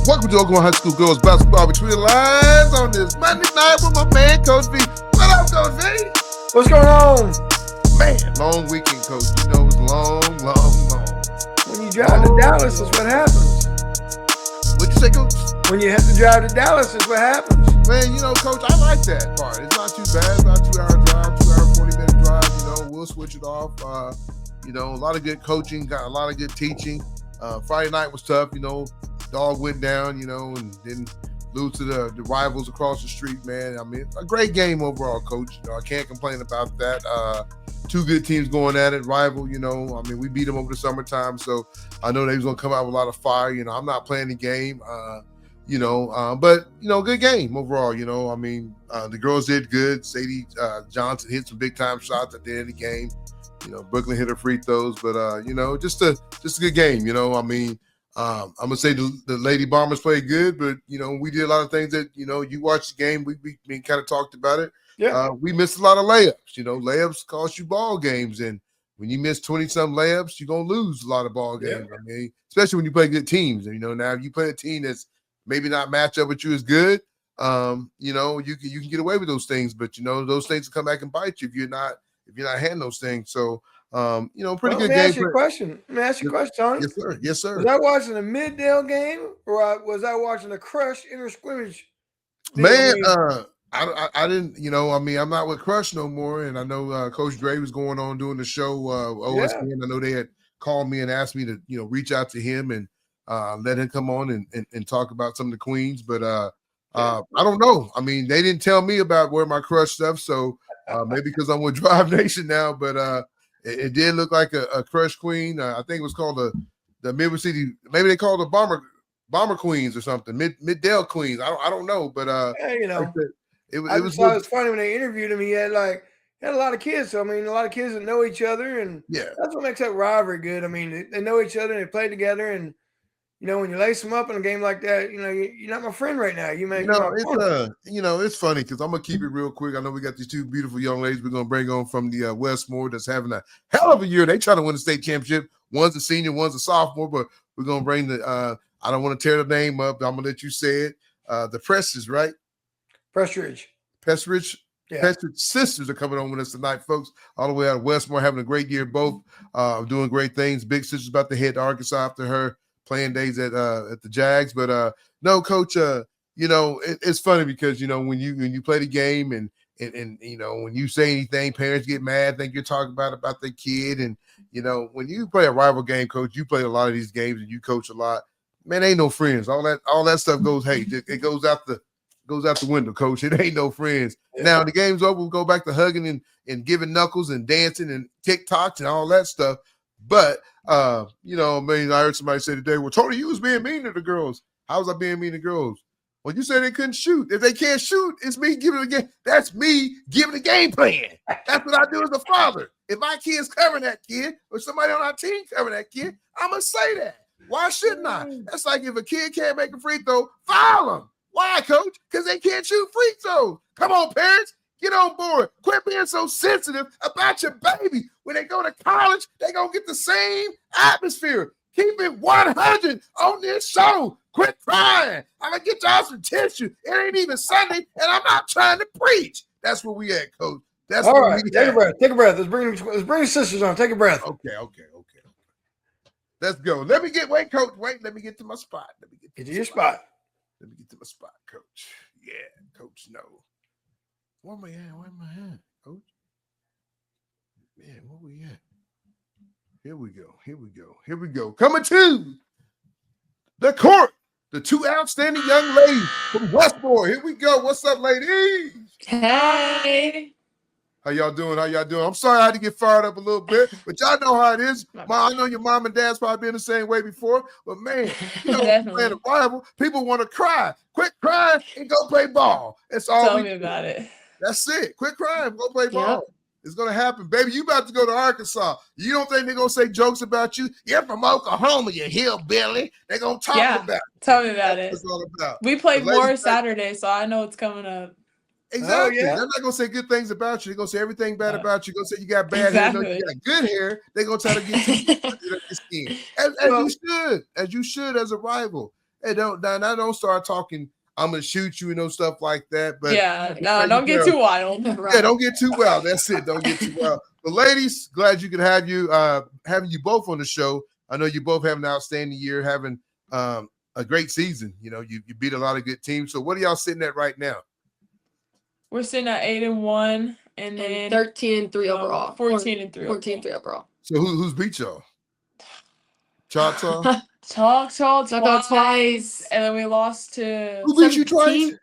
Welcome to Oklahoma High School Girls Basketball Between the Lines on this Monday night with my man, Coach V. What up, Coach V? What's going on? Man, long weekend, Coach. You know it's long. When you drive to Dallas is what happens. What'd you say, Coach? When you have to drive to Dallas is what happens. Man, you know, Coach, I like that part. It's not too bad. It's not a 2-hour drive, 2-hour, 40-minute drive. You know, we'll switch it off. You know, a lot of good coaching, got a lot of good teaching. Friday night was tough, you know. Dog went down, you know, and then lose to the rivals across the street, man. I mean, a great game overall, Coach. You know, I can't complain about that. Two good teams going at it, rival, you know. I mean, we beat them over the summertime, so I know they was going to come out with a lot of fire. You know, I'm not playing the game, you know, but, you know, good game overall, you know. I mean, the girls did good. Sadie Johnson hit some big-time shots at the end of the game. You know, Brooklyn hit her free throws, but, you know, just a good game, you know. I mean, I'm gonna say the Lady Bombers played good, but you know we did a lot of things that you know you watched the game. We kind of talked about it. Yeah, we missed a lot of layups. You know, layups cost you ball games, and when you miss 20-some layups, you're gonna lose a lot of ball games. Yeah. I mean, especially when you play good teams. And you know, now if you play a team that's maybe not match up with you as good, you know, you can get away with those things. But you know, those things will come back and bite you if you're not handling those things. So. You know, pretty good game. Let me ask you a question, Tony. Yes, sir. Yes, sir. Was I watching a Middale game or was I watching a Crush inter-scrimmage? Man, I didn't, you know, I mean, I'm not with Crush no more. And I know Coach Dre was going on doing the show, OSPN. Yeah. I know they had called me and asked me to, you know, reach out to him and let him come on and talk about some of the queens. But I don't know. I mean, they didn't tell me about where my Crush stuff. So maybe because I'm with Drive Nation now, but it did look like a Crush queen. I think it was called the Midwest City. Maybe they called the Bomber Queens or something. Middale Queens. I don't know, but yeah, you know, it was funny when they interviewed him. He had a lot of kids. So I mean, a lot of kids that know each other, and that's what makes that rivalry good. I mean, they know each other and they play together, and you know, when you lace them up in a game like that, you know, you're not my friend right now. You know, it's funny because I'm gonna keep it real quick. I know we got these two beautiful young ladies we're gonna bring on from the Westmoore that's having a hell of a year. They trying to win the state championship. One's a senior, one's a sophomore, but we're gonna bring the I don't want to tear the name up. I'm gonna let you say it. The Prestidge, right? Prestidge. Yeah. Prestidge sisters are coming on with us tonight, folks. All the way out of Westmoore, having a great year. Both doing great things. Big sister's about to head to Arkansas after her playing days at the Jags, but no, Coach. You know it's funny because you know when you play the game and you know when you say anything, parents get mad, think you're talking about their kid, and you know when you play a rival game, Coach, you play a lot of these games and you coach a lot. Man, ain't no friends. All that stuff goes. Hey, it goes out the window, Coach. It ain't no friends. Yeah. Now the game's over. We'll go back to hugging and giving knuckles and dancing and TikToks and all that stuff. But you know, I mean, I heard somebody say today, well, Tony, you was being mean to the girls. How was I being mean to girls? Well, you said they couldn't shoot. If they can't shoot, it's me giving the game. That's me giving the game plan. That's what I do as a father. If my kid's covering that kid or somebody on our team covering that kid, I'm going to say that. Why shouldn't I? That's like if a kid can't make a free throw, foul them. Why, Coach? Because they can't shoot free throws. Come on, parents. Get on board. Quit being so sensitive about your baby. When they go to college, they're going to get the same atmosphere. Keep it 100 on this show. Quit crying. I'm going to get y'all some tissue. It ain't even Sunday, and I'm not trying to preach. That's where we at, Coach. That's all right. Take a breath. Take a breath. Let's bring the sisters on. Take a breath. Okay. Let's go. Let me get, Coach. Let me get to my spot. Get to your spot. Let me get to my spot, Coach. Yeah, Coach, no. Where am I at, Coach? Man, where we at? Here we go. Coming to the court, the two outstanding young ladies from Westmoore. Here we go. What's up, ladies? Hey. How y'all doing? I'm sorry I had to get fired up a little bit, but y'all know how it is. I know your mom and dad's probably been the same way before, but man, you know, playing a rival, people want to cry. Quit crying and go play ball. That's all. Tell me about it. That's it. Quit crying. Go play ball. It's going to happen. Baby, you about to go to Arkansas. You don't think they're going to say jokes about you? You're from Oklahoma, you hillbilly. They're going to talk about it. Tell me about it. That's what it's all about. We play more Saturday, so I know it's coming up. Exactly. They're not going to say good things about you. They're going to say everything bad about you. They're going to say you got bad hair. No, you got good hair. They're going to try to get you your skin. As you should as a rival. Hey, don't start talking. I'm gonna shoot you and stuff like that. But don't get too wild. Yeah, don't get too wild. That's it. Don't get too wild. But ladies, glad you could have having you both on the show. I know you both have an outstanding year, having a great season. You beat a lot of good teams. So what are y'all sitting at right now? We're sitting at 8-1, and then 13-3 overall. 14-3. 14-3 overall. So who's beat y'all? Choctaw. Choctaw twice, and then we lost to. Who beat you twice?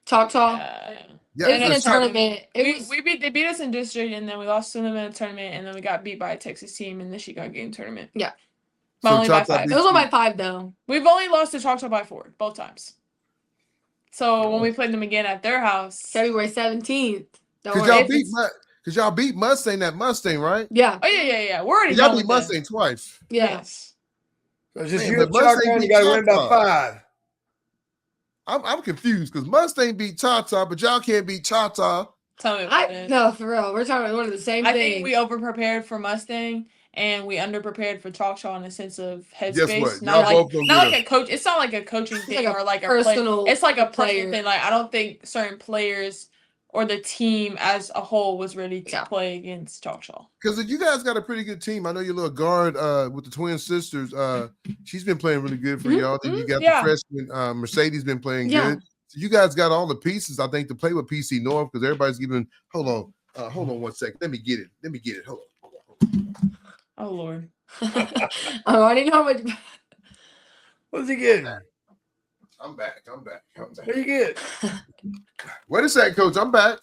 Choctaw. Yeah, it was in a tournament. They beat us in district, and then we lost to them in a tournament, and then we got beat by a Texas team in the Chicago game tournament. Yeah. But only by 5. It was only by 5, though. We've only lost to Choctaw by 4, both times. So when we played them again at their house, February 17th. Because y'all beat Mustang, that Mustang, right? Yeah. Oh, yeah. We're already y'all beat Mustang twice. Yes. So it's just you and Choctaw, you got to win by 5. I'm confused because Mustang beat Choctaw, but y'all can't beat Choctaw. Tell me about it. No, for real. We're talking about one of the same things. I think we overprepared for Mustang and we underprepared for Choctaw in a sense of headspace. Not like a coach. It's not like a coaching thing or like a personal. It's like a personal thing. Like I don't think certain players or the team as a whole was ready to play against Choctaw. Because you guys got a pretty good team. I know your little guard with the twin sisters. She's been playing really good for y'all. Then you got the freshman Mercedes been playing good. So you guys got all the pieces, I think, to play with PC North because everybody's giving. Hold on 1 second. Let me get it. Hold on. Oh Lord. I already know what. What's he getting? I'm back. What you get? Wait a second, Coach. I'm back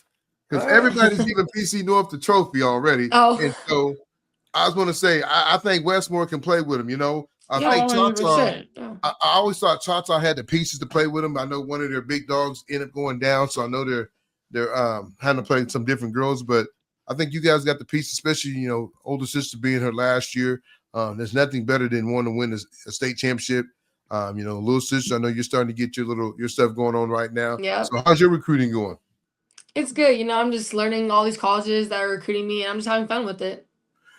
because everybody's giving PC North the trophy already. Oh, and so I was going to say I think Westmoore can play with him. I think Choctaw. I always thought Choctaw had the pieces to play with him. I know one of their big dogs ended up going down, so I know they're having to play some different girls. But I think you guys got the pieces, especially older sister being her last year. There's nothing better than wanting to win a state championship. Little sister, I know you're starting to get your stuff going on right now. Yeah. So how's your recruiting going? It's good. I'm just learning all these colleges that are recruiting me, and I'm just having fun with it.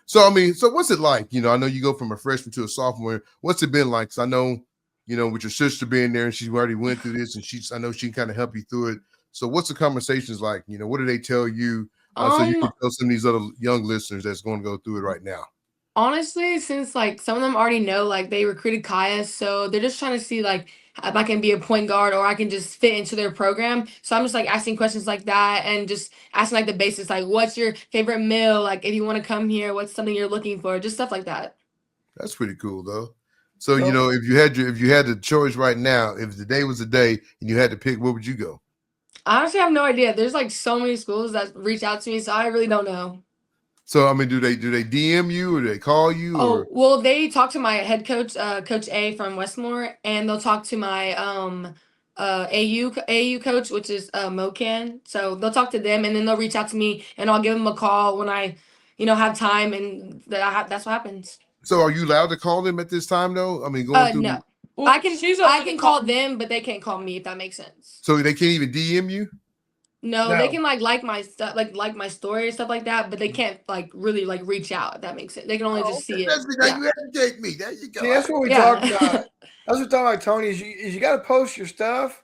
So, so what's it like? I know you go from a freshman to a sophomore. What's it been like? Because I know, with your sister being there and she already went through this and I know she can kind of help you through it. So what's the conversations like? What do they tell you? So you can tell some of these other young listeners that's going to go through it right now. Honestly, since some of them already know, they recruited Kaya, so they're just trying to see if I can be a point guard or I can just fit into their program. So I'm just asking questions like that and just asking the basics, what's your favorite meal? If you want to come here, what's something you're looking for? Just stuff like that. That's pretty cool though. So if you had the choice right now, if the day was a day and you had to pick, where would you go? I honestly have no idea. There's so many schools that reach out to me, so I really don't know. So do they DM you or do they call you? Oh, well, they talk to my head coach, Coach A from Westmoore, and they'll talk to my AU coach, which is Mocan. So they'll talk to them, and then they'll reach out to me, and I'll give them a call when I, have time, and that's what happens. So are you allowed to call them at this time though? Going through. No, well, I can call them, but they can't call me if that makes sense. So they can't even DM you. No, they can like my stuff, like my story and stuff like that, but they can't really reach out. If that makes sense, they can only just see it. That's because you educate me. There you go. See, that's what we talked about. That's what we talked about, Tony. Is you got to post your stuff.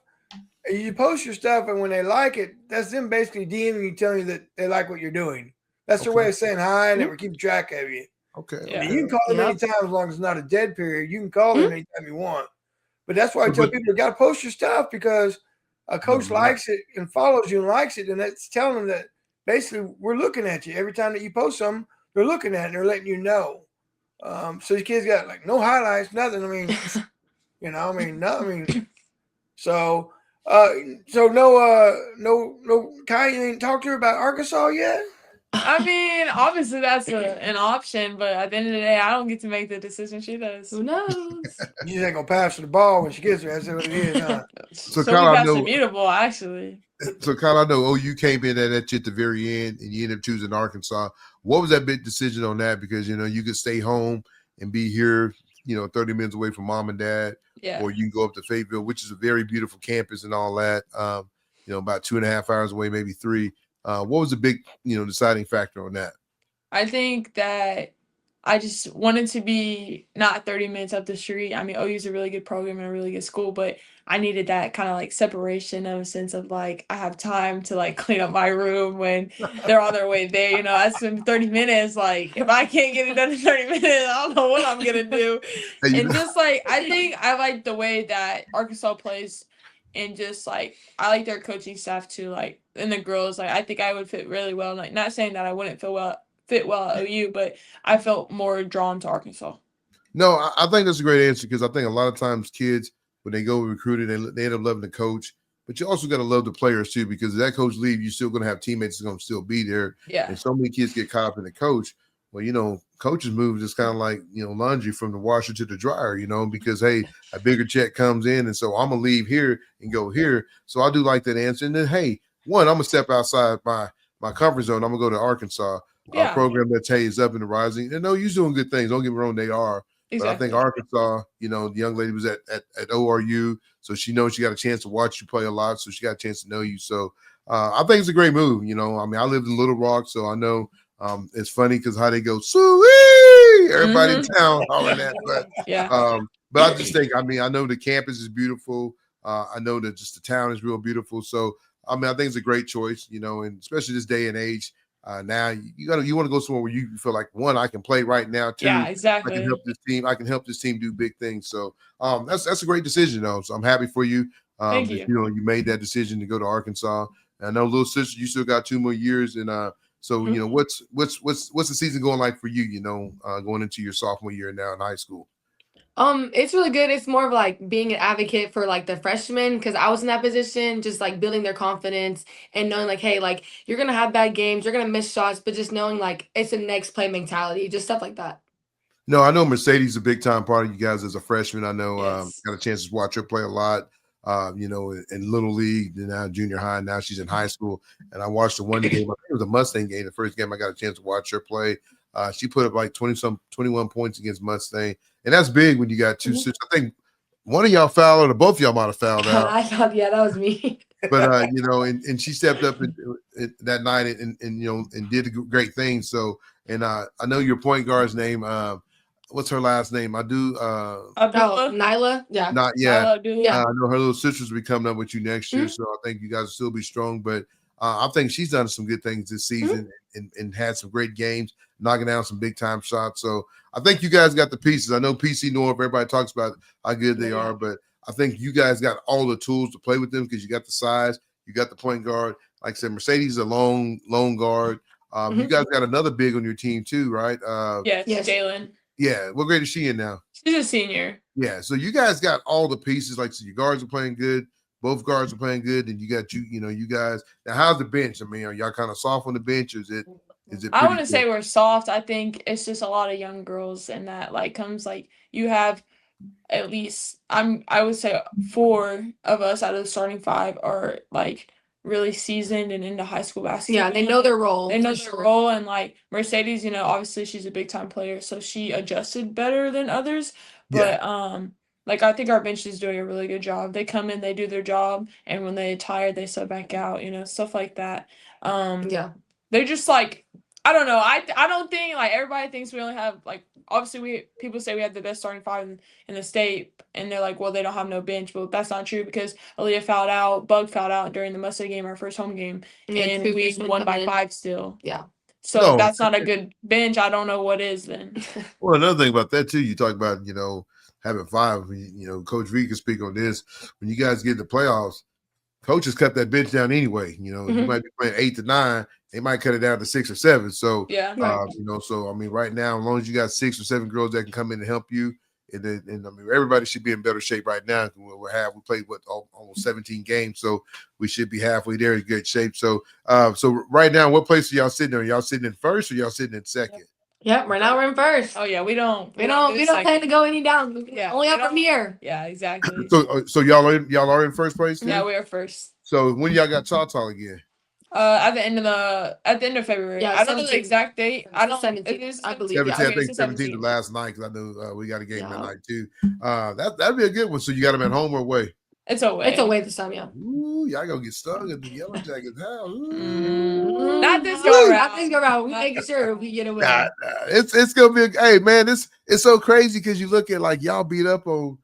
You post your stuff, and when they like it, that's them basically DMing you, telling you that they like what you're doing. That's their way of saying hi, and they were keeping track of you. Okay. Yeah. You can call them anytime as long as it's not a dead period. You can call them anytime you want. But that's why I tell people you got to post your stuff because a coach likes it and follows you and likes it, and that's telling them that basically we're looking at you. Every time that you post something, they're looking at it and they're letting you know. So these kids got no highlights, nothing. So no Kai, you ain't talked to her about Arkansas yet? Obviously that's an option, but at the end of the day, I don't get to make the decision. She does. Who knows? You just ain't gonna pass her the ball when she gets there. That's what it is, huh? So Kyle, that's immutable, actually. So Kyle, I know you came in at you at the very end, and you ended up choosing Arkansas. What was that big decision on that? Because you could stay home and be here, 30 minutes away from mom and dad, or you can go up to Fayetteville, which is a very beautiful campus and all that. About 2.5 hours away, maybe 3. What was the big, deciding factor on that? I think that I just wanted to be not 30 minutes up the street. I mean, OU is a really good program and a really good school, but I needed that kind of like separation of a sense of like I have time to like clean up my room when they're on their way there. You know, that's in 30 minutes. Like if I can't get it done in 30 minutes, I don't know what I'm gonna do. And just like I think I like the way that Arkansas plays, and just like I like their coaching staff too. Like and the girls, like I think I would fit really well. Like not saying that I wouldn't fit well at OU, but I felt more drawn to Arkansas. No, I think that's a great answer because I think a lot of times kids, when they go recruiting, they end up loving the coach. But you also got to love the players too, because if that coach leaves, you're still going to have teammates that's going to still be there. Yeah. And so many kids get caught up in the coach. Well, you know, coaches move just kind of like, you know, laundry from the washer to the dryer, you know, because, hey, a bigger check comes in. And so I'm going to leave here and go here. So I do like that answer. And then, hey, one, I'm going to step outside my comfort zone. I'm going to go to Arkansas, a program that's, hey, is up and rising. And no, you're doing good things. Don't get me wrong, they are. Exactly. But I think Arkansas, you know, the young lady was at ORU, so she knows she got a chance to watch you play a lot, so she got a chance to know you. So I think it's a great move. You know, I mean, I lived in Little Rock, so I know it's funny because how they go, sweet, everybody in town, all of that. But but I just think, I mean, I know the campus is beautiful. I know that just the town is real beautiful. So I mean, I think it's a great choice. You know, and especially this day and age. Now you want to go somewhere where you feel like, one, I can play right now. Two, exactly. I can help this team do big things. So that's a great decision though. So I'm happy for you. Thank you. You know, you made that decision to go to Arkansas. And I know, little sister, you still got 2 more years. And so you know, what's the season going like for you? You know, going into your sophomore year now in high school. It's really good. It's more of like being an advocate for like the freshmen, because I was in that position, just like building their confidence and knowing like, hey, like you're gonna have bad games, you're gonna miss shots, but just knowing like it's a next play mentality, just stuff like that. No, I know Mercedes is a big time part of you guys as a freshman. I know got a chance to watch her play a lot. You know, in Little League, now junior high. Now she's in high school, and I watched the one game. I think it was a Mustang game. The first game I got a chance to watch her play. She put up like 21 points against Mustang, and that's big when you got two sisters. I think one of y'all fouled, or both of y'all might have fouled out. I thought, yeah, that was me. But you know, and she stepped up that night and you know and did great things. So, and I know your point guard's name. What's her last name? I do. Nyla. Yeah. Not yet. I know her little sisters will be coming up with you next year, so I think you guys will still be strong. But I think she's done some good things this season and had some great games, knocking down some big time shots. So I think you guys got the pieces. I know PC North, everybody talks about how good they are, but I think you guys got all the tools to play with them because you got the size, you got the point guard. Like I said, Mercedes is a lone guard. You guys got another big on your team too, right? Yes. Jalen. Yeah, what grade is she in now? She's a senior. Yeah, so you guys got all the pieces. Like, so your guards are playing good. Both guards are playing good, and you got you guys. Now, how's the bench? I mean, are y'all kind of soft on the bench? Or is it? I wouldn't say we're soft. I think it's just a lot of young girls, and that like comes like you have at least I would say 4 of us out of the starting 5 are like really seasoned and into high school basketball. Yeah, they know their role. They know their role, and like Mercedes, you know, obviously she's a big time player, so she adjusted better than others. But like I think our bench is doing a really good job. They come in, they do their job, and when they're tired, they sub back out. You know, stuff like that. They're just like I don't know. I don't think like everybody thinks we only have like obviously people say we have the best starting 5 in the state, and they're like, well, they don't have no bench, but that's not true because Aaliyah fouled out, Bug fouled out during the Mustang game, our first home game, and we won by 5 still. Yeah. So that's not a good bench. I don't know what is then. Well, another thing about that too, you talk about having 5. Coach Reed can speak on this. When you guys get in the playoffs, coaches cut that bench down anyway. You might be playing 8 to 9. They might cut it down to 6 or 7. So, so I mean, right now, as long as you got 6 or 7 girls that can come in and help you, and I mean, everybody should be in better shape right now. We played almost 17 games, so we should be halfway there in good shape. So, so right now, what place are y'all sitting in? Are y'all sitting in first or y'all sitting in second? Yep, right now we're in first. Oh yeah, we don't plan to go any down. Yeah, only up from here. Yeah, exactly. So y'all are in first place? Yeah, we are first. So when y'all got Tall again? At the end of February. Yeah, I don't know the exact date. I don't. 17th, It is, I believe. 17th, I think 17th last night because I know we got a game that night too. That'd be a good one. So you got them at home or away? It's away. It's away this time, yeah. Ooh, y'all gonna get stung at the Yellow Jackets house. Not this go around. Not this go around. We making sure we get away. Nah. It's gonna be hey man, it's so crazy because you look at like y'all beat up on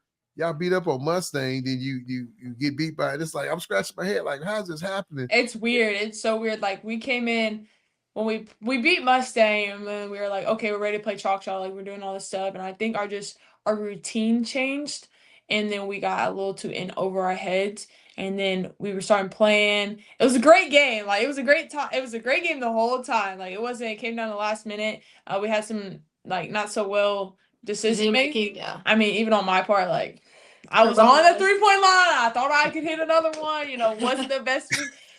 Mustang, then you get beat by it. It's like I'm scratching my head, like, how's this happening? It's weird. It's so weird. Like we came in when we beat Mustang, and then we were like, okay, we're ready to play chalk shot, like we're doing all this stuff. And I think our routine changed, and then we got a little too in over our heads. And then we were starting playing. It was a great game. Like it was a great time. It was a great game the whole time. Like it came down the last minute. We had some like not so well decision making. Yeah. I mean, even on my part, like I was on the 3-point line. I thought I could hit another one. Wasn't the best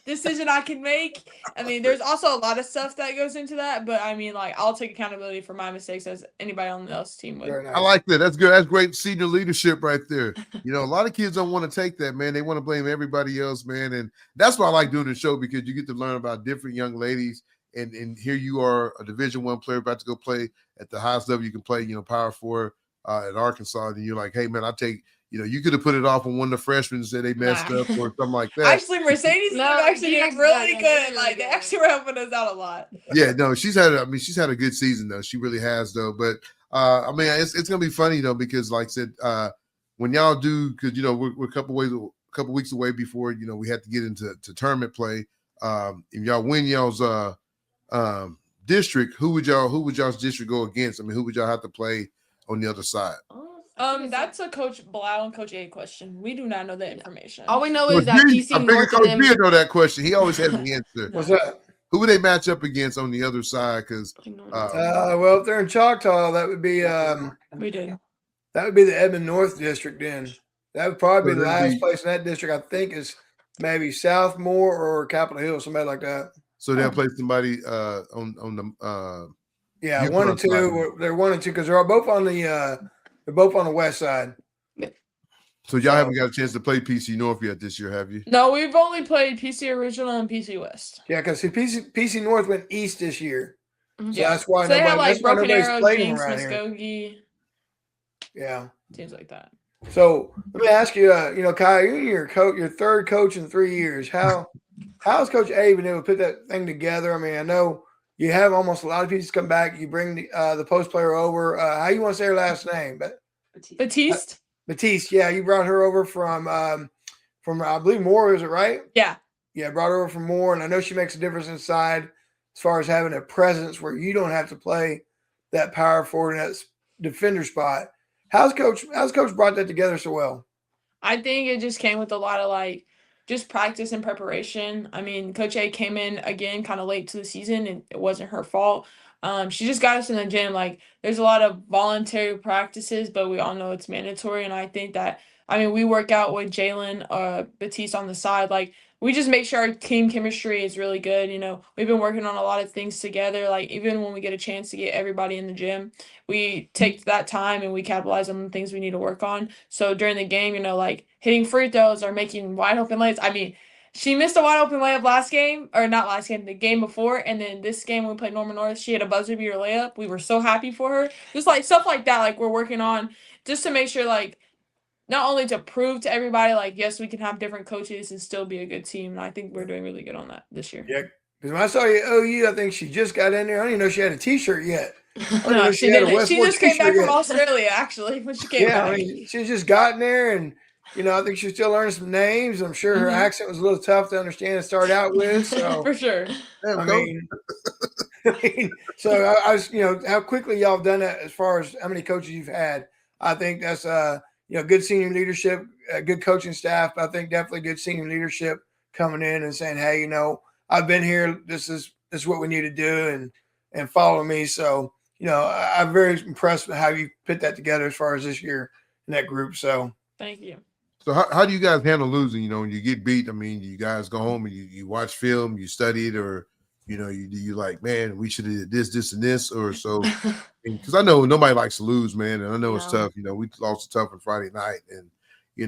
decision I could make. I mean, there's also a lot of stuff that goes into that, but I mean, like, I'll take accountability for my mistakes as anybody on the else team would. Nice. I like that. That's good. That's great senior leadership right there. A lot of kids don't want to take that, man. They want to blame everybody else, man. And that's why I like doing the show, because you get to learn about different young ladies. And here you are, a Division I player about to go play at the highest level you can play, Power 4 at Arkansas. And you're like, hey, man, you could have put it off on one of the freshmen and said they messed up or something like that. Actually, Mercedes actually did really good. Like, they actually were helping us out a lot. Yeah, no, she's had a good season, though. She really has, though. But, it's going to be funny, because, like I said, when y'all do, because, we're a couple weeks away before, we had to get into tournament play. If y'all win y'all's district, who would y'all's district go against? I mean, who would y'all have to play on the other side? That's a Coach Blau and Coach A question. We do not know that information. All we know is that PC I figured Coach B know that question. He always has the answer. What's that? Who would they match up against on the other side? Because well, if they're in Choctaw, that would be we did. That would be the Edmond North district. Then that would probably be the last place in that district. I think is maybe Southmore or Capitol Hill, somebody like that. So they'll play somebody on the 1 and 2. They're 1 and 2 because they're both on the west side. So y'all haven't got a chance to play PC North yet this year, have you? No, we've only played PC Original and PC West. Yeah, because PC North went east this year. So that's why they have like Broken Arrow, Jinx, Muskogee. Yeah. Teams like that. So let me ask you, Kyle, you're your third coach in 3 years. How has Coach A been able to put that thing together? I mean, I know you have almost a lot of pieces come back. You bring the post player over. How you want to say her last name? But Batiste. Batiste, yeah, you brought her over from I believe Moore, is it right? Yeah. Yeah, brought her over from Moore, and I know she makes a difference inside as far as having a presence where you don't have to play that power forward and that defender spot. How's Coach brought that together so well? I think it just came with a lot of just practice and preparation. I mean, Coach A came in again kind of late to the season, and it wasn't her fault. She just got us in the gym. There's a lot of voluntary practices, but we all know it's mandatory. And I think that, we work out with Jalen Batiste on the side. We just make sure our team chemistry is really good. We've been working on a lot of things together. Even when we get a chance to get everybody in the gym, we take that time and we capitalize on the things we need to work on. So during the game, hitting free throws or making wide open layups. She missed a wide open layup the game before. And then this game when we played Norman North, she had a buzzer beater layup. We were so happy for her. Just stuff like that, we're working on just to make sure, not only to prove to everybody, yes, we can have different coaches and still be a good team. And I think we're doing really good on that this year. Yeah, because when I saw you at OU, I think she just got in there. I don't even know she had a T-shirt yet. No, she didn't. She just came back from Australia, actually, when she came back. She just got in there, and I think she's still learning some names. I'm sure her accent was a little tough to understand and start out with. So for sure. So I was, how quickly y'all have done that as far as how many coaches you've had. I think that's good senior leadership, good coaching staff. But I think definitely good senior leadership coming in and saying, hey, I've been here. This is what we need to do, and follow me. So I'm very impressed with how you put that together as far as this year in that group. So thank you. So how do you guys handle losing? When you get beat, you guys go home and you watch film, you study it, or you like, man, we should have did this, and this, or so. Because I know nobody likes to lose, man, and I know it's tough. We lost tough on Friday night, and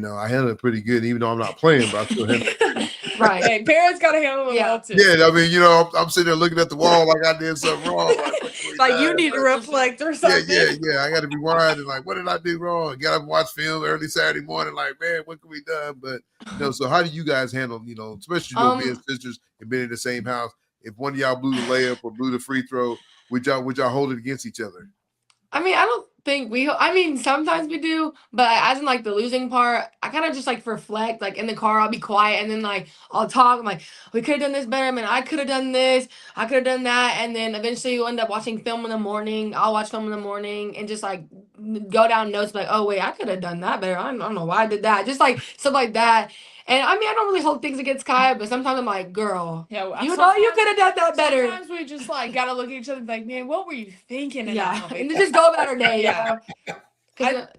I handled it pretty good, even though I'm not playing, but I still handled it. Right. Hey, parents got to handle it well too. Yeah, I mean, I'm sitting there looking at the wall like I did something wrong. Like you need to reflect or something. Yeah. I got to be rewind and like, what did I do wrong? Got to watch film early Saturday morning. Like, man, what can we do? But so how do you guys handle, especially being sisters and being in the same house? If one of y'all blew the layup or blew the free throw, would y'all hold it against each other? I mean, I don't think sometimes we do, but as in like the losing part, I kind of just like reflect, like in the car, I'll be quiet and then like I'll talk. I'm like, we could have done this better, man. I could have done this. I could have done that. And then eventually you end up watching film in the morning. I'll watch film in the morning and just like go down notes like, oh, wait, I could have done that better. I don't know why I did that. Just like stuff like that. And I mean, I don't really hold things against Kaya, but sometimes I'm like, girl, you could have done that better. Sometimes we just like gotta look at each other and be like, man, what were you thinking? And just go about our day.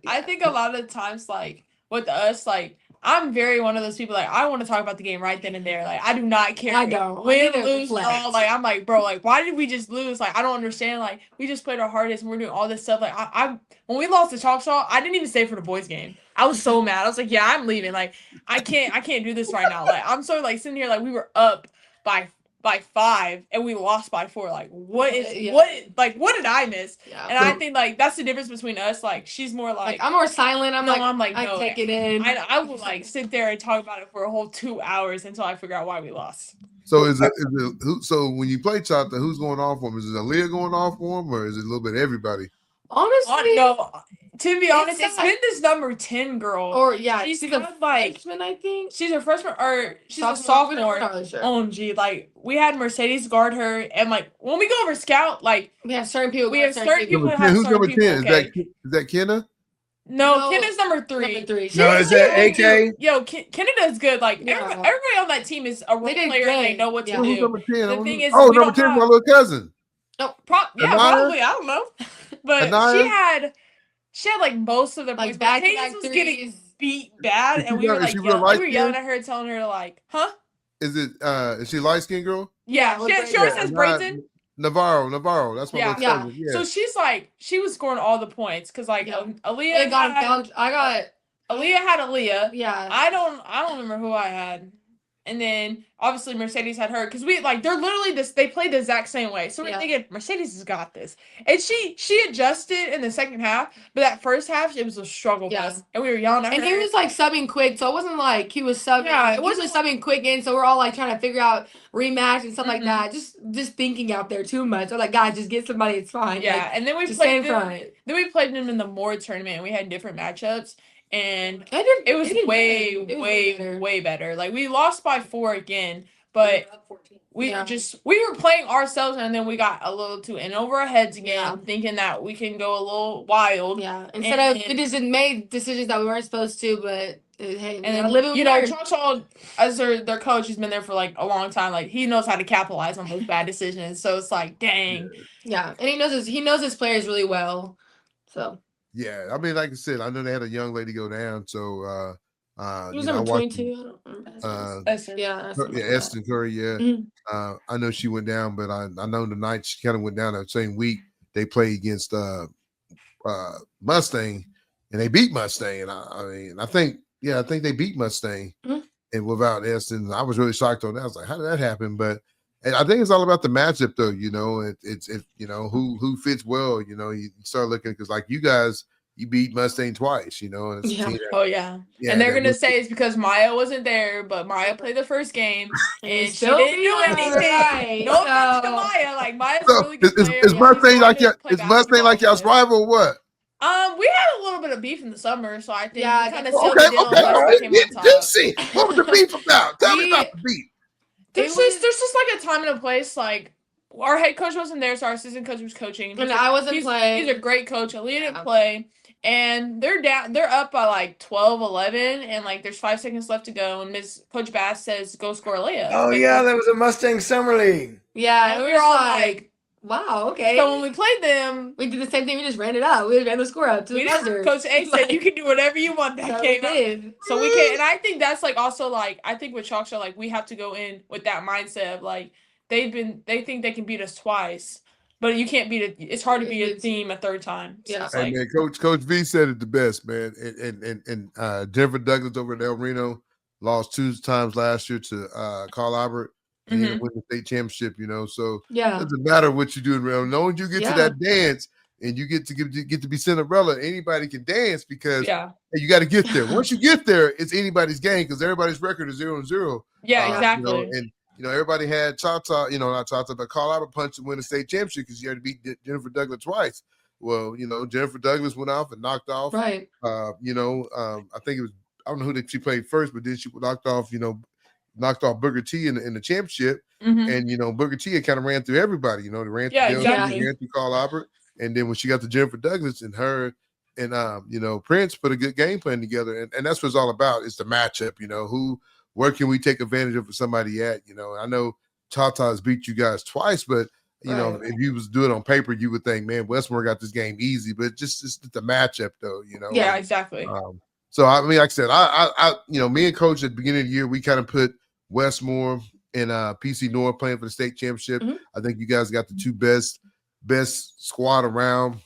I think a lot of times, like with us, like I'm very one of those people. Like I want to talk about the game right then and there. Like I do not care. I don't win, lose, draw. Like I'm like, bro, like why did we just lose? Like I don't understand. Like we just played our hardest and we're doing all this stuff. Like I when we lost the Chalk, I didn't even stay for the boys game. I was so mad. I was like, yeah, I'm leaving. Like I can't do this right now. Like I'm so like sitting here like we were up by 5 and we lost by 4. Like what did I miss? Yeah. And I think like that's the difference between us. Like she's more like I'm more silent. I'm like no, take it in. I will like sit there and talk about it for a whole 2 hours until I figure out why we lost. So so when you play Chata, who's going off for him? Is it Aaliyah going off for him, or is it a little bit of everybody? Honestly, no. To be honest, it's been this number 10 girl. Or yeah, she's a freshman, I think. She's a freshman or she's a sophomore. OMG, like we had Mercedes guard her, and like when we go over scout, like we have certain people. Who's number 10? Is that Kenna? No, Kenna's number 3. No, is that AK? Yo, Kenna does good. Like everybody on that team is a role player. And they know what to do. Who's number 10? The thing is, number 10 is my little cousin. Oh, probably. I don't know. But she had like most of the like Mercedes was getting beat bad, and we were like yelling at her, telling her like, "Huh? Is she light skinned girl? Yeah, she always has braids in. Navarro. That's my little cousin. Yeah. So she's like, she was scoring all the points because like Aaliyah Aaliyah had Aaliyah. Yeah. I don't remember who I had. And then obviously Mercedes had her because they're literally they played the exact same way. So we're thinking Mercedes has got this. And she adjusted in the second half, but that first half it was a struggle for us. And we were yelling at her. And he was like subbing quick, so it wasn't like he was subbing. Yeah, it wasn't subbing quick in, so we're all like trying to figure out rematch and stuff like that. Just thinking out there too much. We're like, guys, just get somebody, it's fine. Yeah, like, and then we played them. Then we played them in the Moore tournament and we had different matchups. And it was way better. Like we lost by 4 again, but we were playing ourselves, and then we got a little too in over our heads again, thinking that we can go a little wild. Yeah, instead of we just made decisions that we weren't supposed to, but hey, and then Choctaw as their coach, he's been there for like a long time. Like he knows how to capitalize on those bad decisions. So it's like, dang. Yeah, and he knows his players really well. So. Yeah, I mean, like I said, I know they had a young lady go down. So, he was number 22. I don't remember. Eston Curry. Yeah, Mm-hmm. I know she went down, but I know the night she kind of went down that same week. They played against Mustang, and they beat Mustang. And I think they beat Mustang, and without Eston, I was really shocked on that. I was like, how did that happen? But I think it's all about the matchup, though. It's who fits well. You start looking because like you guys, you beat Mustang twice. And and they're gonna say it's because Maya wasn't there, but Maya played the first game and she didn't do anything. Right. No offense to Maya, like Maya's a really good player. Is Mustang like y'all's rival or what? We had a little bit of beef in the summer, so I think kind of okay. Juicy. What was the beef about? Tell me about the beef. There's just like a time and a place. Like our head coach wasn't there, so our assistant coach was coaching. And I wasn't playing. He's a great coach. Aaliyah didn't play, and they're up by like 12-11, and like there's 5 seconds left to go, and Coach Bass says, "Go score Aaliyah." Oh yeah, that was a Mustang Summer League. Yeah, and we were all like, "Wow, okay." So when we played them, we did the same thing. We just ran it up. We ran the score up to the buzzer. Coach A said, "You can do whatever you want." That game, so we can. And I think that's like also like I think with Chalk Show, like we have to go in with that mindset of like they think they can beat us twice, but you can't beat it. It's hard to beat a team a third time. So yeah, hey, man, Coach V said it the best, man. And Jennifer Douglas over at El Reno, lost 2 times last year to Carl Albert. And he win the state championship, so it doesn't matter what you do in real. Knowing you get to that dance and you get to be Cinderella, anybody can dance because you got to get there. Once you get there, it's anybody's game because everybody's record is 0-0. Yeah, exactly. And everybody had Chata, not Chata, but Carl Albert punch to win the state championship because you had to beat Jennifer Douglas twice. Well, Jennifer Douglas went off and knocked off. Right. I think it was, I don't know who she played first, but then she knocked off Booker T in the championship. And, Booker T kind of ran through everybody. They ran through ran through Carl Albert. And then when she got to Jennifer Douglas and her and, Prince put a good game plan together. And that's what it's all about. It's the matchup, where can we take advantage of somebody at? I know Tata has beat you guys twice, but if you was doing it on paper, you would think, man, Westmoore got this game easy, but just the matchup though, Yeah, exactly. So I mean, like I said, I me and Coach at the beginning of the year, we kind of put Westmoore and PC North playing for the state championship. I think you guys got the two best squad around.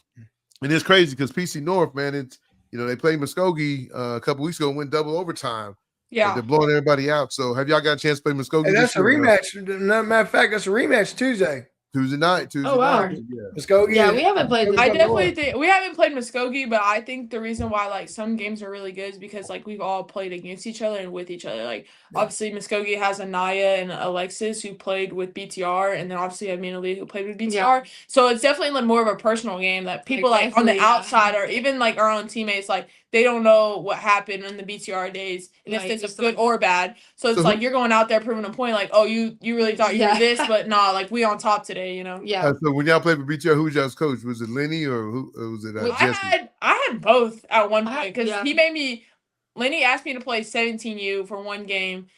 And it's crazy because PC North, man, it's they played Muskogee a couple weeks ago and went double overtime. Yeah, they're blowing everybody out. So have y'all got a chance to play Muskogee? Hey, that's a rematch. Matter of fact, that's a rematch Tuesday night. Oh, wow. Yeah. Muskogee. Yeah, we haven't played. I definitely think we haven't played Muskogee, but I think the reason why some games are really good is because we've all played against each other and with each other. Obviously Muskogee has Anaya and Alexis who played with BTR, and then obviously Lee who played with BTR. Yeah. So it's definitely more of a personal game that people on the outside or even our own teammates they don't know what happened in the BTR days and if it's good or bad. So it's you're going out there proving a point you really thought you were this, but nah, we on top today, Yeah. So when y'all played with BTR, who was y'all's coach? Was it Lenny or who was it? Jesse? I had both at one point because he made me. Lenny asked me to play 17U for one game.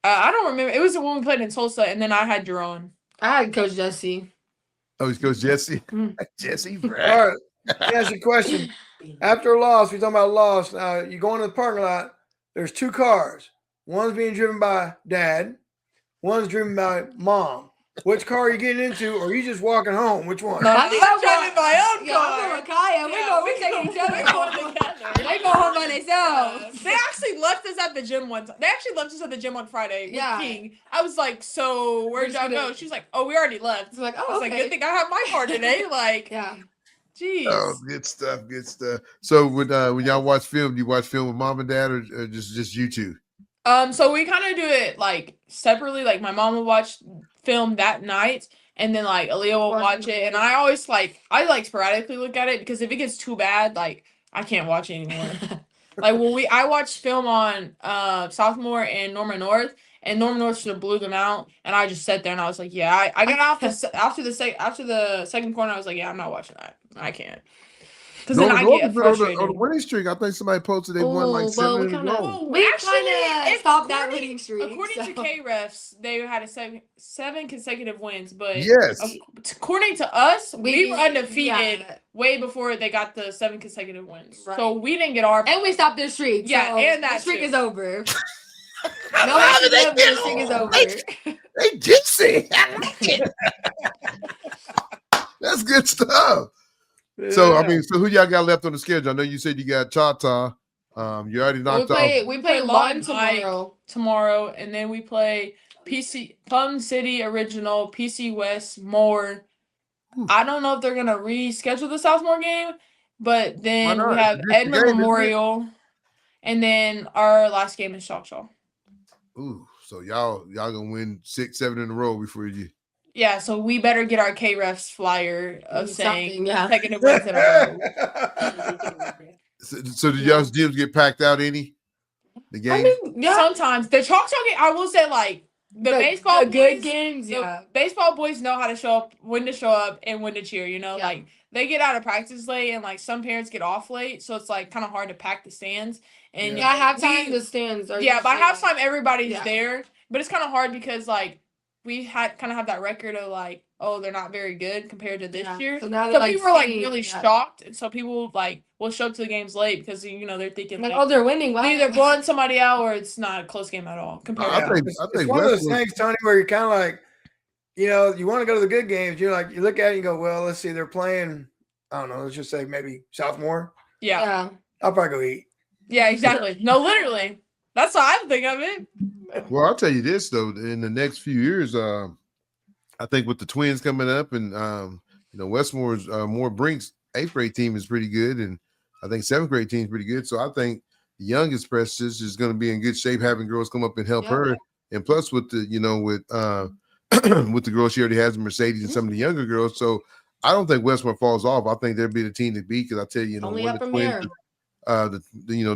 I don't remember. It was when we played in Tulsa, and then I had Jerome. I had Coach Jesse. Oh, he's Coach Jesse. Jesse. All right. Let me ask you a question. After a loss, we're talking about a loss. Now you go into the parking lot. There's two cars. One's being driven by Dad. One's driven by Mom. Which car are you getting into, or are you just walking home? Which one? No, I'm driving my own car. I'm with Kaya. We're taking each other home. They go home by themselves. They actually left us at the gym one time. They actually left us at the gym on Friday with King. I was like, so where'd y'all go? She's like, oh, we already left. I was like, I was like, good thing I have my car today. Jeez. Oh, good stuff. So when y'all watch film, do you watch film with Mom and Dad or just you two? So we kind of do it separately. My mom will watch film that night, and then Aaliyah will watch it. And I always I sporadically look at it because if it gets too bad, I can't watch it anymore. I watched film on Southmore and Norman North, and Norman North should have blew them out, and I just sat there and I was like, yeah, I got off after the second quarter. I was like, yeah, I'm not watching that. I can't. Because then I get frustrated. On the winning streak, I think somebody posted they won 7 in a row. We kind of stopped that winning streak. According to K-Refs, they had seven consecutive wins. But according to us, we were undefeated way before they got the 7 consecutive wins. Right. So we didn't get our... And we stopped their streak. Yeah, so and that streak is over. The streak is over. They did say that's good stuff. Yeah. So who y'all got left on the schedule? I know you said you got Chata. You already knocked off. We play Lawton tomorrow, and then we play Plum City Original, PC Westmoore. I don't know if they're gonna reschedule the Southmore game, but then we have Edmond Memorial, and then our last game is Choctaw. Ooh, so y'all gonna win 6, 7 in a row before you. Yeah, so we better get our K-Refs flyer of saying consecutive wins in a row. So did y'all's gyms get packed out any? The game? Sometimes. The Choctaw game, I will say, the baseball boys, good games, baseball boys know how to show up, when to show up, and when to cheer, they get out of practice late, and, some parents get off late, so it's, kind of hard to pack the stands. And at halftime, the stands are... Yeah, by halftime, everybody's there, but it's kind of hard because, we had kind of have that record of they're not very good compared to this year. So now people are really shocked, and so people will show up to the games late because they're thinking they're winning. Wow. They're either blowing somebody out or it's not a close game at all. Compared I think it's one of those things, Tony, where you're kind of you want to go to the good games. You're you look at it and you go, well, let's see, they're playing. I don't know. Let's just say maybe Southmore. Yeah. I'll probably go eat. Yeah, exactly. No, literally. That's how I think of it. Well, I'll tell you this though, in the next few years, I think with the Twins coming up and Westmore's Moore Brink's 8th grade team is pretty good, and I think 7th grade team is pretty good. So I think the youngest Prestidge is going to be in good shape, having girls come up and help her. And plus with the with with the girls she already has, Mercedes and some of the younger girls. So I don't think Westmore falls off. I think they'll be the team to beat, because I tell you, Only when up the from Twins,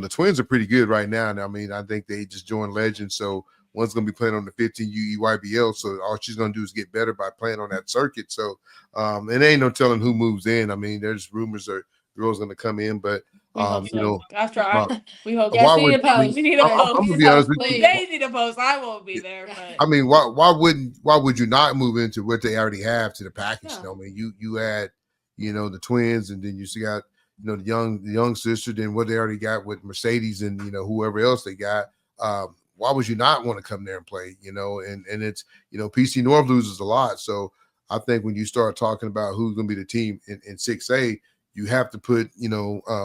the Twins are pretty good right now. And I mean, I think they just joined Legends, so one's going to be playing on the 15U EYBL. So all she's going to do is get better by playing on that circuit. So it ain't no telling who moves in. I mean, there's rumors that girls going to come in, but we hope so. After we hope. Why we need a post. I'm gonna be honest with you. They need a post. I won't be there. But I mean, why would you not move into what they already have to the package? I mean, you add, the Twins, and then you still got, the young sister, then what they already got with Mercedes and whoever else they got. Why would you not want to come there and play? And it's PC North loses a lot, so I think when you start talking about who's going to be the team in 6A, you have to put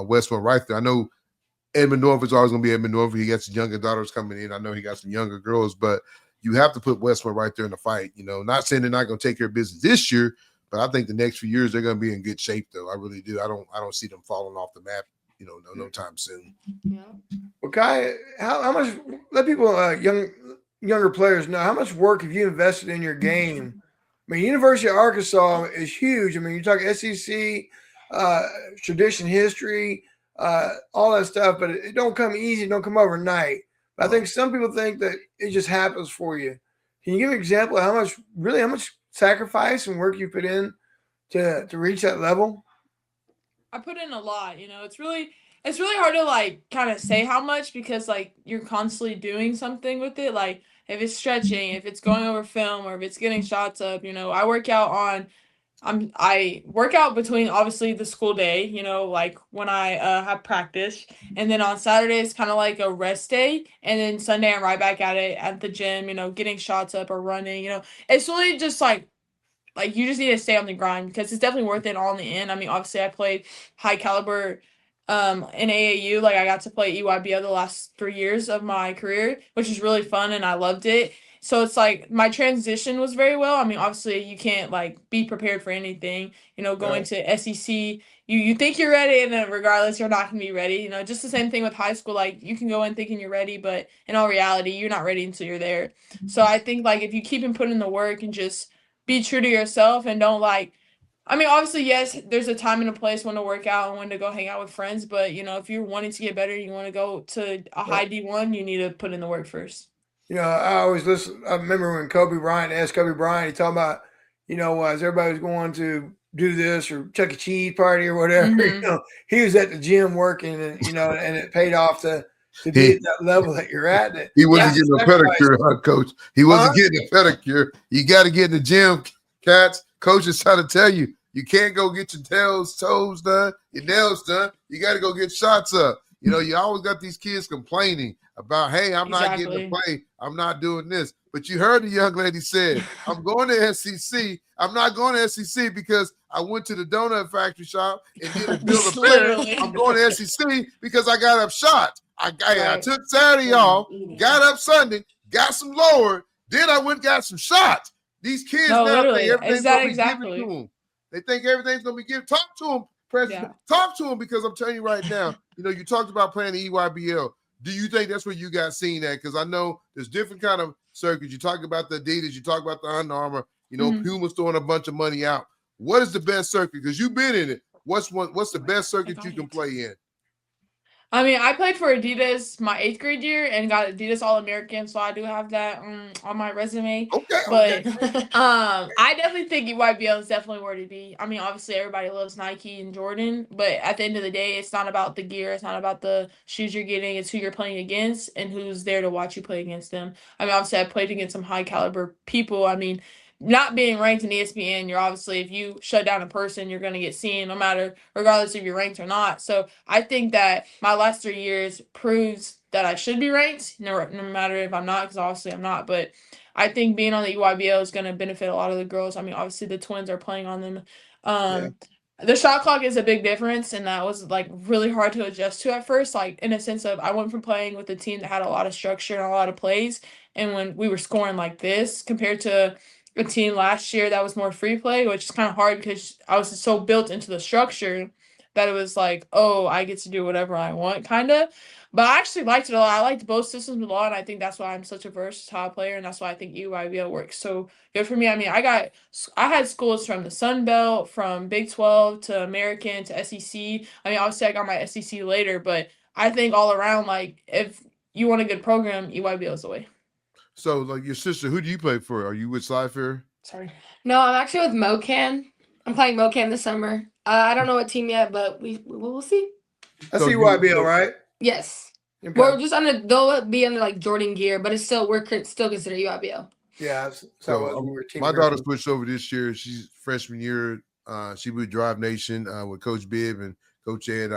Westmore right there. I know Edmund North is always going to be Edmund North. He got some younger daughters coming in. I know he got some younger girls, but you have to put Westmore right there in the fight. Not saying they're not going to take care of business this year, but I think the next few years they're going to be in good shape, though. I really do. I don't see them falling off the map, no time soon. Yeah. Well, Kai, how much? Let people, younger players know, how much work have you invested in your game? I mean, University of Arkansas is huge. I mean, you talk SEC, tradition, history, all that stuff, but it don't come easy. It don't come overnight. But I think some people think that it just happens for you. Can you give an example of how much sacrifice and work you put in to reach that level? I put in a lot. It's really hard to kind of say how much, because you're constantly doing something with it. Like if it's stretching, if it's going over film, or if it's getting shots up. I work out I work out between obviously the school day, like when I have practice, and then on Saturdays kind of like a rest day, and then Sunday I'm right back at it at the gym, getting shots up or running. It's really just like you just need to stay on the grind, because it's definitely worth it all in the end. I mean, obviously I played high caliber in AAU. I got to play EYBL the last 3 years of my career, which is really fun, and I loved it. So it's my transition was very well. I mean, obviously you can't be prepared for anything, going to SEC, you think you're ready, and then regardless, you're not going to be ready. Just the same thing with high school. You can go in thinking you're ready, but in all reality, you're not ready until you're there. So I think if you keep putting in the work and just be true to yourself, and don't I mean, obviously, yes, there's a time and a place when to work out and when to go hang out with friends. But, if you're wanting to get better, you want to go to a high D1, you need to put in the work first. I always listen. I remember when Kobe Bryant asked Kobe Bryant, he talked about, as everybody was going to do this or Chuck E. Cheese party or whatever, Mm-hmm. He was at the gym working, and, and it paid off to be at that level that you're at. He wasn't getting a pedicure, Coach. He wasn't getting a pedicure. You got to get in the gym, cats. Coach is trying to tell you, you can't go get your toes done, your nails done. You got to go get shots up. You always got these kids complaining about, hey, I'm not getting to play. I'm not doing this. But you heard the young lady said, I'm going to SEC. I'm not going to SEC because I went to the donut factory shop and did a bill of bear. I'm going to SEC because I got up shots. I took Saturday off, got up Sunday, got some lower. Then I went and got some shots. These kids now think everything's going to be given to them. They think everything's going to be given. Talk to them, President. Yeah. Talk to them, because I'm telling you right now, you talked about playing the EYBL. Do you think that's where you got seen at? Because I know there's different kind of circuits. You talk about the Adidas, you talk about the Under Armour, Puma's throwing a bunch of money out. What is the best circuit? Because you've been in it. What's the best circuit you can play in? I mean, I played for Adidas my 8th grade year and got Adidas All-American, so I do have that on my resume. Okay. But I definitely think EYBL is definitely where to be. I mean, obviously everybody loves Nike and Jordan, but at the end of the day, it's not about the gear. It's not about the shoes you're getting. It's who you're playing against and who's there to watch you play against them. I mean, obviously I played against some high caliber people. I mean, not being ranked in ESPN, you're obviously, if you shut down a person, you're going to get seen regardless if you're ranked or not. So I think that my last 3 years proves that I should be ranked, no matter if I'm not, because obviously I'm not. But I think being on the EYBL is going to benefit a lot of the girls. I mean, obviously the Twins are playing on them. The shot clock is a big difference, and that was like really hard to adjust to at first. Like in a sense of I went from playing with a team that had a lot of structure and a lot of plays, and when we were scoring like this compared to a team last year that was more free play, which is kind of hard because I was so built into the structure that it was like, oh, I get to do whatever I want, kind of. But I actually liked it a lot. I liked both systems a lot, and I think that's why I'm such a versatile player, and that's why I think EYBL works so good for me. I mean, I had schools from the Sun Belt, from Big 12 to American to SEC. I mean, obviously I got my SEC later, but I think all around, like, if you want a good program, EYBL is the way. So, like your sister, who do you play for? Are you with Sci-Fair? Sorry. No, I'm actually with MoCan. I'm playing MoCan this summer. I don't know what team yet, but we'll see. That's EYBL, right? Yes. Okay. We're just they'll be under like Jordan Gear, but we're still considered EYBL. Yeah. So my daughter switched over this year. She's freshman year. She would Drive Nation with Coach Bibb and Coach Ed.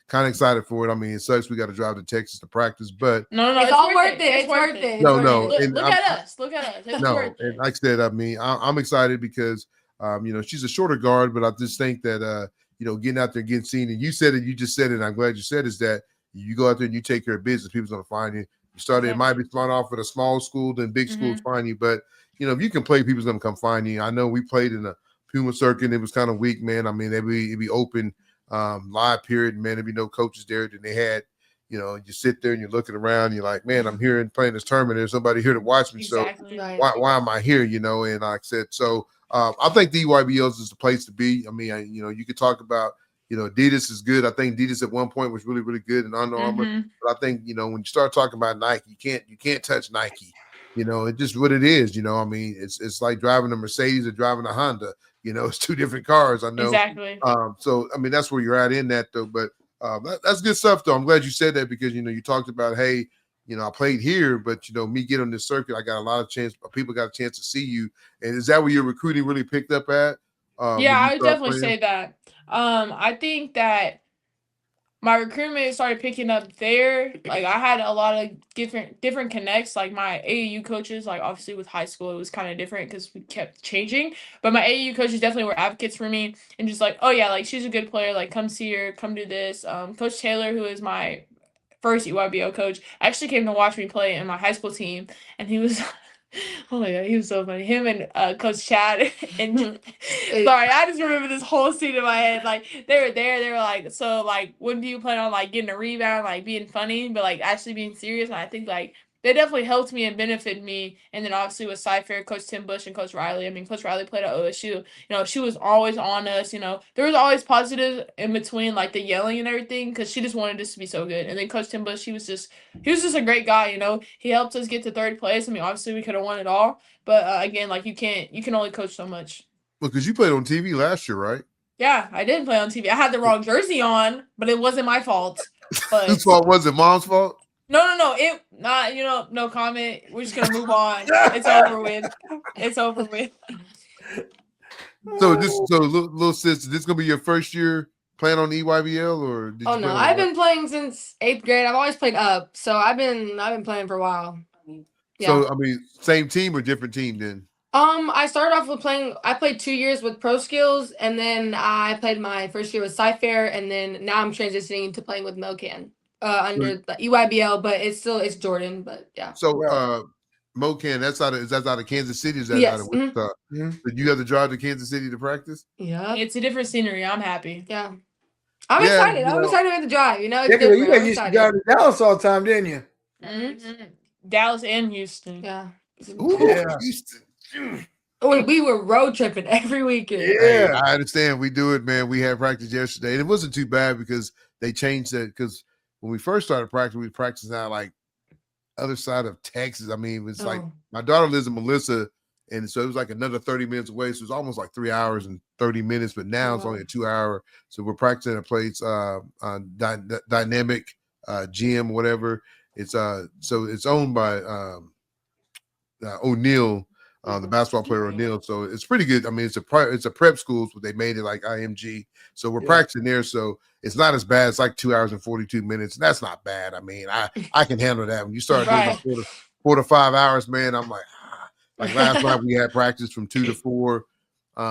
Kind of excited for it. I mean, it sucks we got to drive to Texas to practice, but no, it's all worth it. It's worth it. No. Look at us. Look at us. It's worth it. And like I said, I mean, I'm excited because she's a shorter guard, but I just think that getting out there, getting seen, and you said it, you just said it, and I'm glad you said is that you go out there and you take care of business, people's gonna find you. You started, it might be starting off at a small school, then big schools find you, but if you can play, people's gonna come find you. I know we played in a Puma circuit, and it was kind of weak, man. I mean, it'd be open live period, man. There'd be no coaches there. Then they had, you sit there and you're looking around, and you're like, man, I'm here and playing this tournament. There's somebody here to watch me. Exactly. So why am I here? And like I said, so I think the EYBLs is the place to be. I mean, you could talk about, Adidas is good. I think Adidas at one point was really, really good in Under Armour. But I think, when you start talking about Nike, you can't touch Nike. It's just what it is. I mean, it's like driving a Mercedes or driving a Honda. It's two different cars. I know. Exactly. So I mean, that's where you're at in that though. But that's good stuff though. I'm glad you said that because you talked about, hey, I played here, but me get on this circuit, I got a lot of chance. People got a chance to see you. And is that where your recruiting really picked up at? Yeah, I would definitely say that. I think that my recruitment started picking up there. Like I had a lot of different connects. Like my AAU coaches, like obviously with high school, it was kind of different because we kept changing. But my AAU coaches definitely were advocates for me and just like, oh yeah, like she's a good player. Like come see her, come do this. Coach Taylor, who is my first EYBL coach, actually came to watch me play in my high school team, and he was. Oh my god, he was so funny. Him and Coach Chad and sorry, I just remember this whole scene in my head. Like they were there, they were like, so like when do you plan on like getting a rebound, like being funny, but like actually being serious? And I think like they definitely helped me and benefited me. And then obviously with Sci-Fair, Coach Tim Bush and Coach Riley. I mean, Coach Riley played at OSU. She was always on us. There was always positive in between like the yelling and everything because she just wanted us to be so good. And then Coach Tim Bush, he was just a great guy. He helped us get to third place. I mean, obviously we could have won it all, but again, like you can only coach so much. Well, because you played on TV last year, right? Yeah, I did play on TV. I had the wrong jersey on, but it wasn't my fault. But whose fault was it? Mom's fault? No. It not. No comment. We're just gonna move on. It's over with. It's over with. So little sister, this gonna be your first year playing on EYBL, or did you no? I've been playing since 8th grade. I've always played up, so I've been playing for a while. Yeah. So I mean, same team or different team then? I started off with playing. I played 2 years with Pro Skills, and then I played my first year with Sci-Fair, and then now I'm transitioning into playing with MoCan under the EYBL, but it's Jordan. But yeah. So MoCan, that's out of Kansas City. Is that out of Wichita? Did you have to drive to Kansas City to practice? Yeah, it's a different scenery. I'm happy. Yeah, I'm excited. I'm excited to have to drive. It's different. You used to drive to Dallas all the time, didn't you? Mm-hmm. Dallas and Houston. Yeah. Ooh, yeah. Houston. We were road tripping every weekend. Yeah, hey, I understand. We do it, man. We had practice yesterday, and it wasn't too bad because they changed that. Because when we first started practicing, we practiced out like other side of Texas. I mean, it was like my daughter lives in Melissa, and so it was like another 30 minutes away. So it was almost like 3 hours and 30 minutes. But now it's only a 2 hour. So we're practicing at a place, Dynamic Gym, whatever. It's so it's owned by O'Neal. The basketball player O'Neal, so it's pretty good. I mean, it's a prep school, but they made it like IMG. So we're practicing there, so it's not as bad. It's like 2 hours and 42 minutes. That's not bad. I mean, I can handle that. When you start doing 4 to 5 hours, man, I'm like last night we had practice from 2 to 4.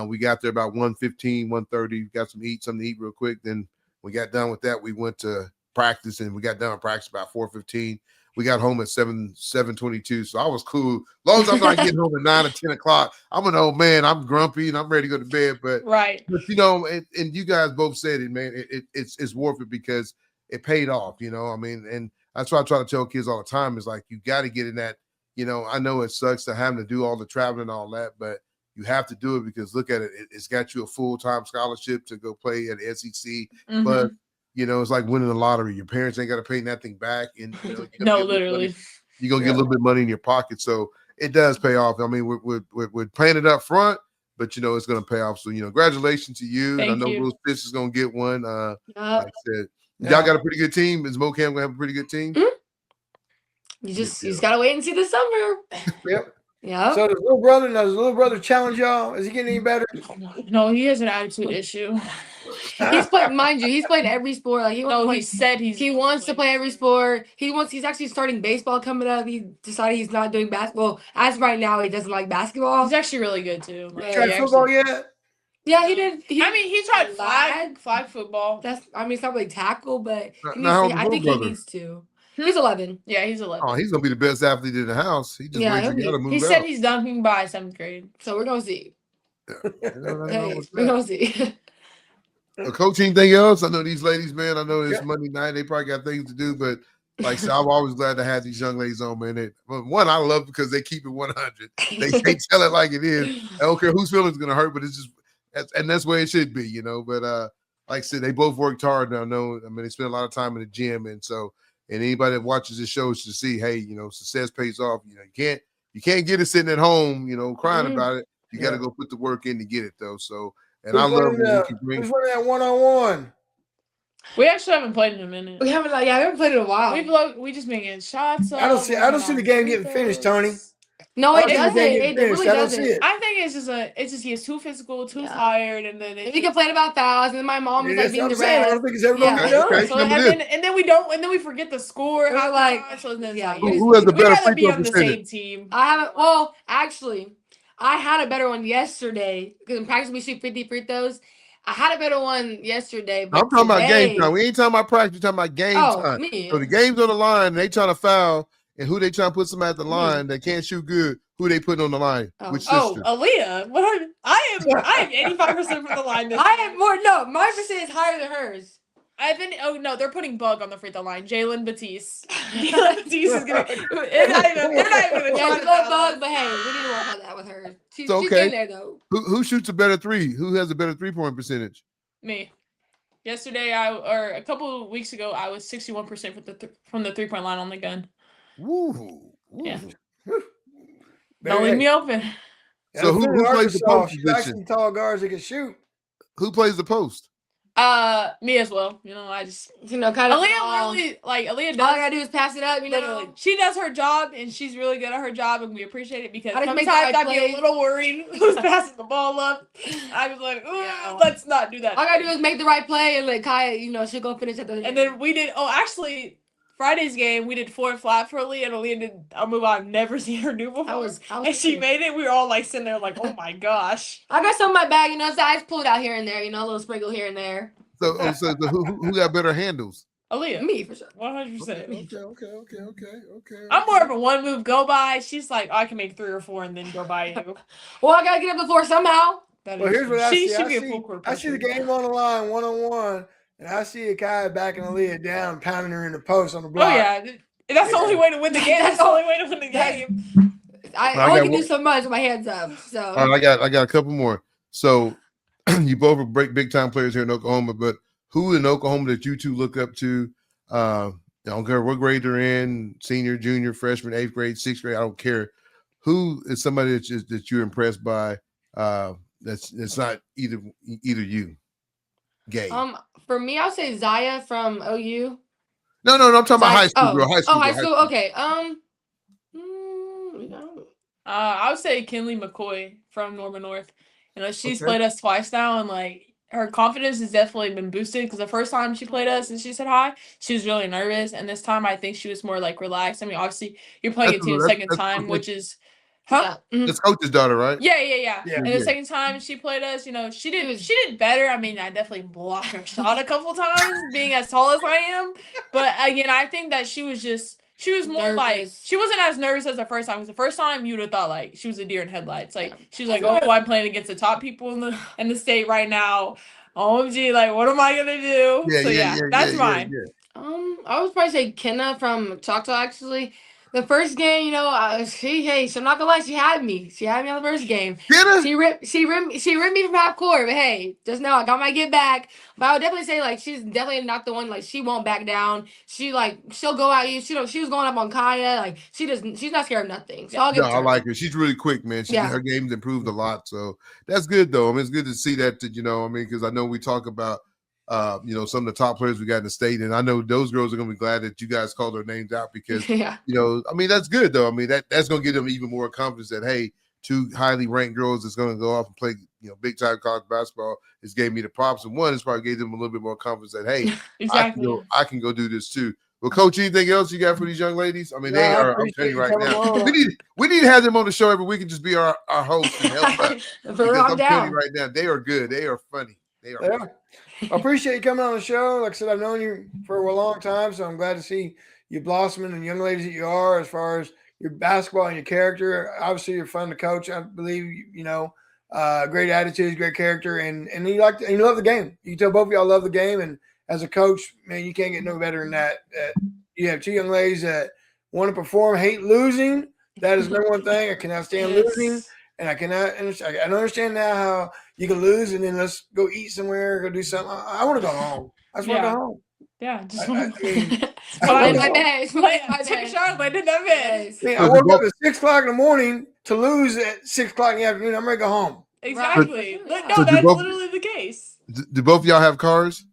We got there about 1:15, 1:30. Got something to eat real quick. Then we got done with that. We went to practice, and we got done with practice about 4:15. We got home at 7:22. So I was cool. As long as I'm not getting home at 9 or 10 o'clock, I'm an old man. I'm grumpy and I'm ready to go to bed. But and you guys both said it, man. It's worth it because it paid off. I mean, and that's why I try to tell kids all the time is like you got to get in that. I know it sucks to having to do all the traveling and all that, but you have to do it because look at it. It's got you a full-time scholarship to go play at the SEC. Mm-hmm. But it's like winning the lottery. Your parents ain't got to pay nothing back, and no, literally, you're gonna get a little bit of money in your pocket. So it does pay off. I mean, we're paying it up front, but it's gonna pay off. So congratulations to you. Thank and I know you. Will Fish is gonna get one. Like I said, y'all got a pretty good team. Is MoCam gonna have a pretty good team? Mm-hmm. You just gotta wait and see this summer. Yep. Yeah. So does little brother challenge y'all? Is he getting any better? No, he has an attitude issue. He's played, mind you, he's played every sport. Like he wants to play every sport. He's actually starting baseball coming up. He decided he's not doing basketball. As right now, he doesn't like basketball. He's actually really good too. Like, tried football yet? Yeah, he did. He tried flag football. It's not really tackle, but I think he needs to. He's 11. Yeah, he's 11. Oh, he's gonna be the best athlete in the house. He just waits to move. He said he's dunking by 7th grade, so we're gonna see. We're gonna see. Coach, anything else? I know these ladies, man. I know it's Monday night. They probably got things to do, but like I said, I'm always glad to have these young ladies on, man. One, I love because they keep it 100. They tell it like it is. I don't care whose feelings gonna hurt, but it's just that's where it should be, But like I said, they both worked hard. Now, they spend a lot of time in the gym, and so. And anybody that watches this show should see, hey, success pays off. You can't get it sitting at home, crying about it. You got to go put the work in to get it, though. So, and I love when you bring. Who's running that one-on-one? We actually haven't played in a minute. We haven't played in a while. We just been getting shots. I don't see the game getting finished, Tony. No, it doesn't. It really doesn't. I think it's just he's too physical, too tired, and then we complain about fouls, and my mom is like being the I don't think it's ever going to be done. So, and then we forget the score. We're like, who has the better free throw percentage? Team. Actually, I had a better one yesterday because in practice we shoot 50 free throws. I had a better one yesterday. But I'm talking about game time. We ain't talking about practice. We're talking about game time. Me. So the game's on the line, and they trying to foul. And who they trying to put somebody at the line that can't shoot good? Who they putting on the line? Which sister? Aaliyah. I am 85% from the line. I have more. No, my percent is higher than hers. They're putting Bug on the free throw line. Jalen Batiste. Jalen Batiste is gonna. They're not even gonna. Yeah, we love Bug, but hey, we need to work on that with her. She's getting there though. Who shoots a better three? Who has a better 3-point percentage? Me. Yesterday, or a couple of weeks ago, I was 61% from the 3-point line on the gun. Woo. Yeah. Don't leave me open. So who plays the post position? Tall guards that can shoot. Who plays the post? Me as well. I just kind of Aaliyah really Aaliyah does. All I gotta do is pass it up. Literally, she does her job and she's really good at her job, and we appreciate it because sometimes I'd be a little worried who's passing the ball up. I was like, let's not do that. All I gotta do is make the right play and let Kaya, she'll go finish at the end. And then we did. Actually. Friday's game, we did 4 flat for Aaliyah, and Aaliyah did a move I've never seen her do before. And she made it. We were all sitting there oh my gosh. I got some in my bag, so I just pull it out here and there, a little sprinkle here and there. So who got better handles? Aaliyah. Me, for sure. 100%. Okay. I'm more of a one move go by. She's like, I can make 3 or 4 and then go by you. Well, I gotta get up before somehow. Here's what I see. I see the game on the line, 1-on-1. And I see a guy backing Aaliyah down, pounding her in the post on the block. Oh, yeah. That's the only way to win the game. That's the only way to win the game. I only can do so much with my hands up. So all right, I got a couple more. So you both are big time players here in Oklahoma, but who in Oklahoma that you two look up to? I don't care what grade they're in, senior, junior, freshman, 8th grade, 6th grade, I don't care. Who is somebody that you're impressed by? That's not either you. Gay. For me, I'll say Zaya from OU. No, I'm talking about high school girl. High school. Okay. I would say Kinley McCoy from Norman North. She's played us twice now, and her confidence has definitely been boosted because the first time she played us and she said hi, she was really nervous, and this time I think she was more relaxed. I mean, obviously you're playing a team the second time, which is Huh? Yeah. That's Coach's daughter, right? Yeah. And the second time she played us, she did better. I mean, I definitely blocked her shot a couple times, being as tall as I am. But again, I think that she was more nervous. Like, she wasn't as nervous as the first time. Because the first time you would have thought like she was a deer in headlights. Like she was like, "Oh, I'm playing against the top people in the state right now. OMG, like what am I gonna do?" That's mine. I would probably say Kenna from Choctaw actually. The first game, so I'm not gonna lie, she had me. She had me on the first game. Kenna? She ripped me from half court. But hey, just know I got my get back. But I would definitely say like she's definitely not the one. Like she won't back down. She'll go at you. She was going up on Kaya. Like she's not scared of nothing. So I'll give it to her. I like her. She's really quick, man. Her game's improved a lot. So that's good though. I mean, it's good to see that. Because I know we talk about. Some of the top players we got in the state, and I know those girls are gonna be glad that you guys called their names out because that's good though. I mean that's gonna give them even more confidence that hey, two highly ranked girls that's gonna go off and play big time college basketball. It's gave me the props, and one, it's probably gave them a little bit more confidence that hey, exactly. I can go do this too. Well, Coach, anything else you got for these young ladies? I mean, they are. I'm telling you right now, we need to have them on the show every week and just be our host and help us. Because I'm telling you right now, they are good. They are funny. They are. Funny. I appreciate you coming on the show. Like I said, I've known you for a long time, so I'm glad to see you blossoming and young ladies that you are as far as your basketball and your character. Obviously, you're fun to coach. I believe, great attitude, great character, and you love the game. You can tell both of y'all love the game, and as a coach, man, you can't get no better than that. You have two young ladies that want to perform, hate losing. That is the number one thing. I cannot stand losing. And I cannot understand. I don't understand now how you can lose and then let's go eat somewhere, go do something. I want to go home. I just want to go home. Yeah, just want to. Lay my bed. Take a shower, lay in that bed. I woke up at 6 o'clock in the morning to lose at 6 o'clock in the afternoon. I'm ready to go home. Exactly. No, that's literally the case. Do both of y'all have cars?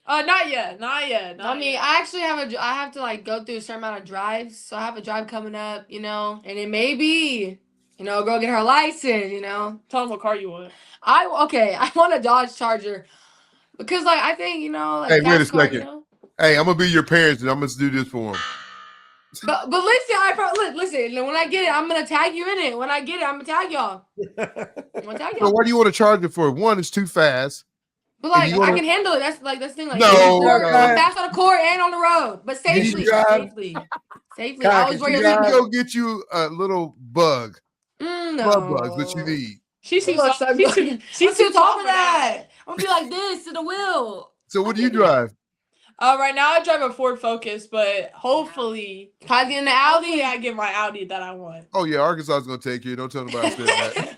Not yet. I mean, I actually have to like go through a certain amount of drives. So I have a drive coming up, and it may be. Go get her license, Tell them what car you want. I want a Dodge Charger. Because, I think, hey, wait a second. Hey, I'm going to be your parents, and I'm going to do this for them. But listen, when I get it, I'm going to tag you in it. When I get it, I'm going to tag y'all. So what do you want to charge it for? One, it's too fast. But, I can handle it. That's, the thing. Like, no. I'm fast on the court and on the road. But safely. Safely. I always wear your go get you a little bug. Bugs that you need. She's too tall for that. I'm gonna be like this to the wheel. So what do you drive? Right now I drive a Ford Focus, but hopefully probably in the Audi. I get my Audi that I want. Oh yeah, Arkansas is gonna take you. Don't tell nobody that.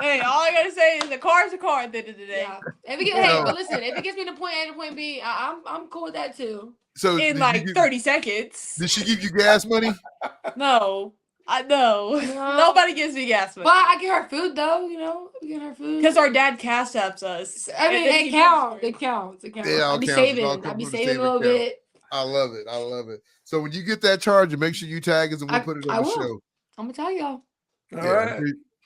Hey, all I gotta say is the car's a car at the end of the day. Yeah. But listen, if it gets me to point A to point B, I'm cool with that too. So in 30 seconds. Did she give you gas money? No. No. Nobody gives me gas money. Well, I get her food though, I get her food. Because our dad cash apps us. I mean, it counts. Yeah, I'll be saving a little bit. I love it. So when you get that charger, make sure you tag us and we'll put it on the show. I'm gonna tell y'all. All right.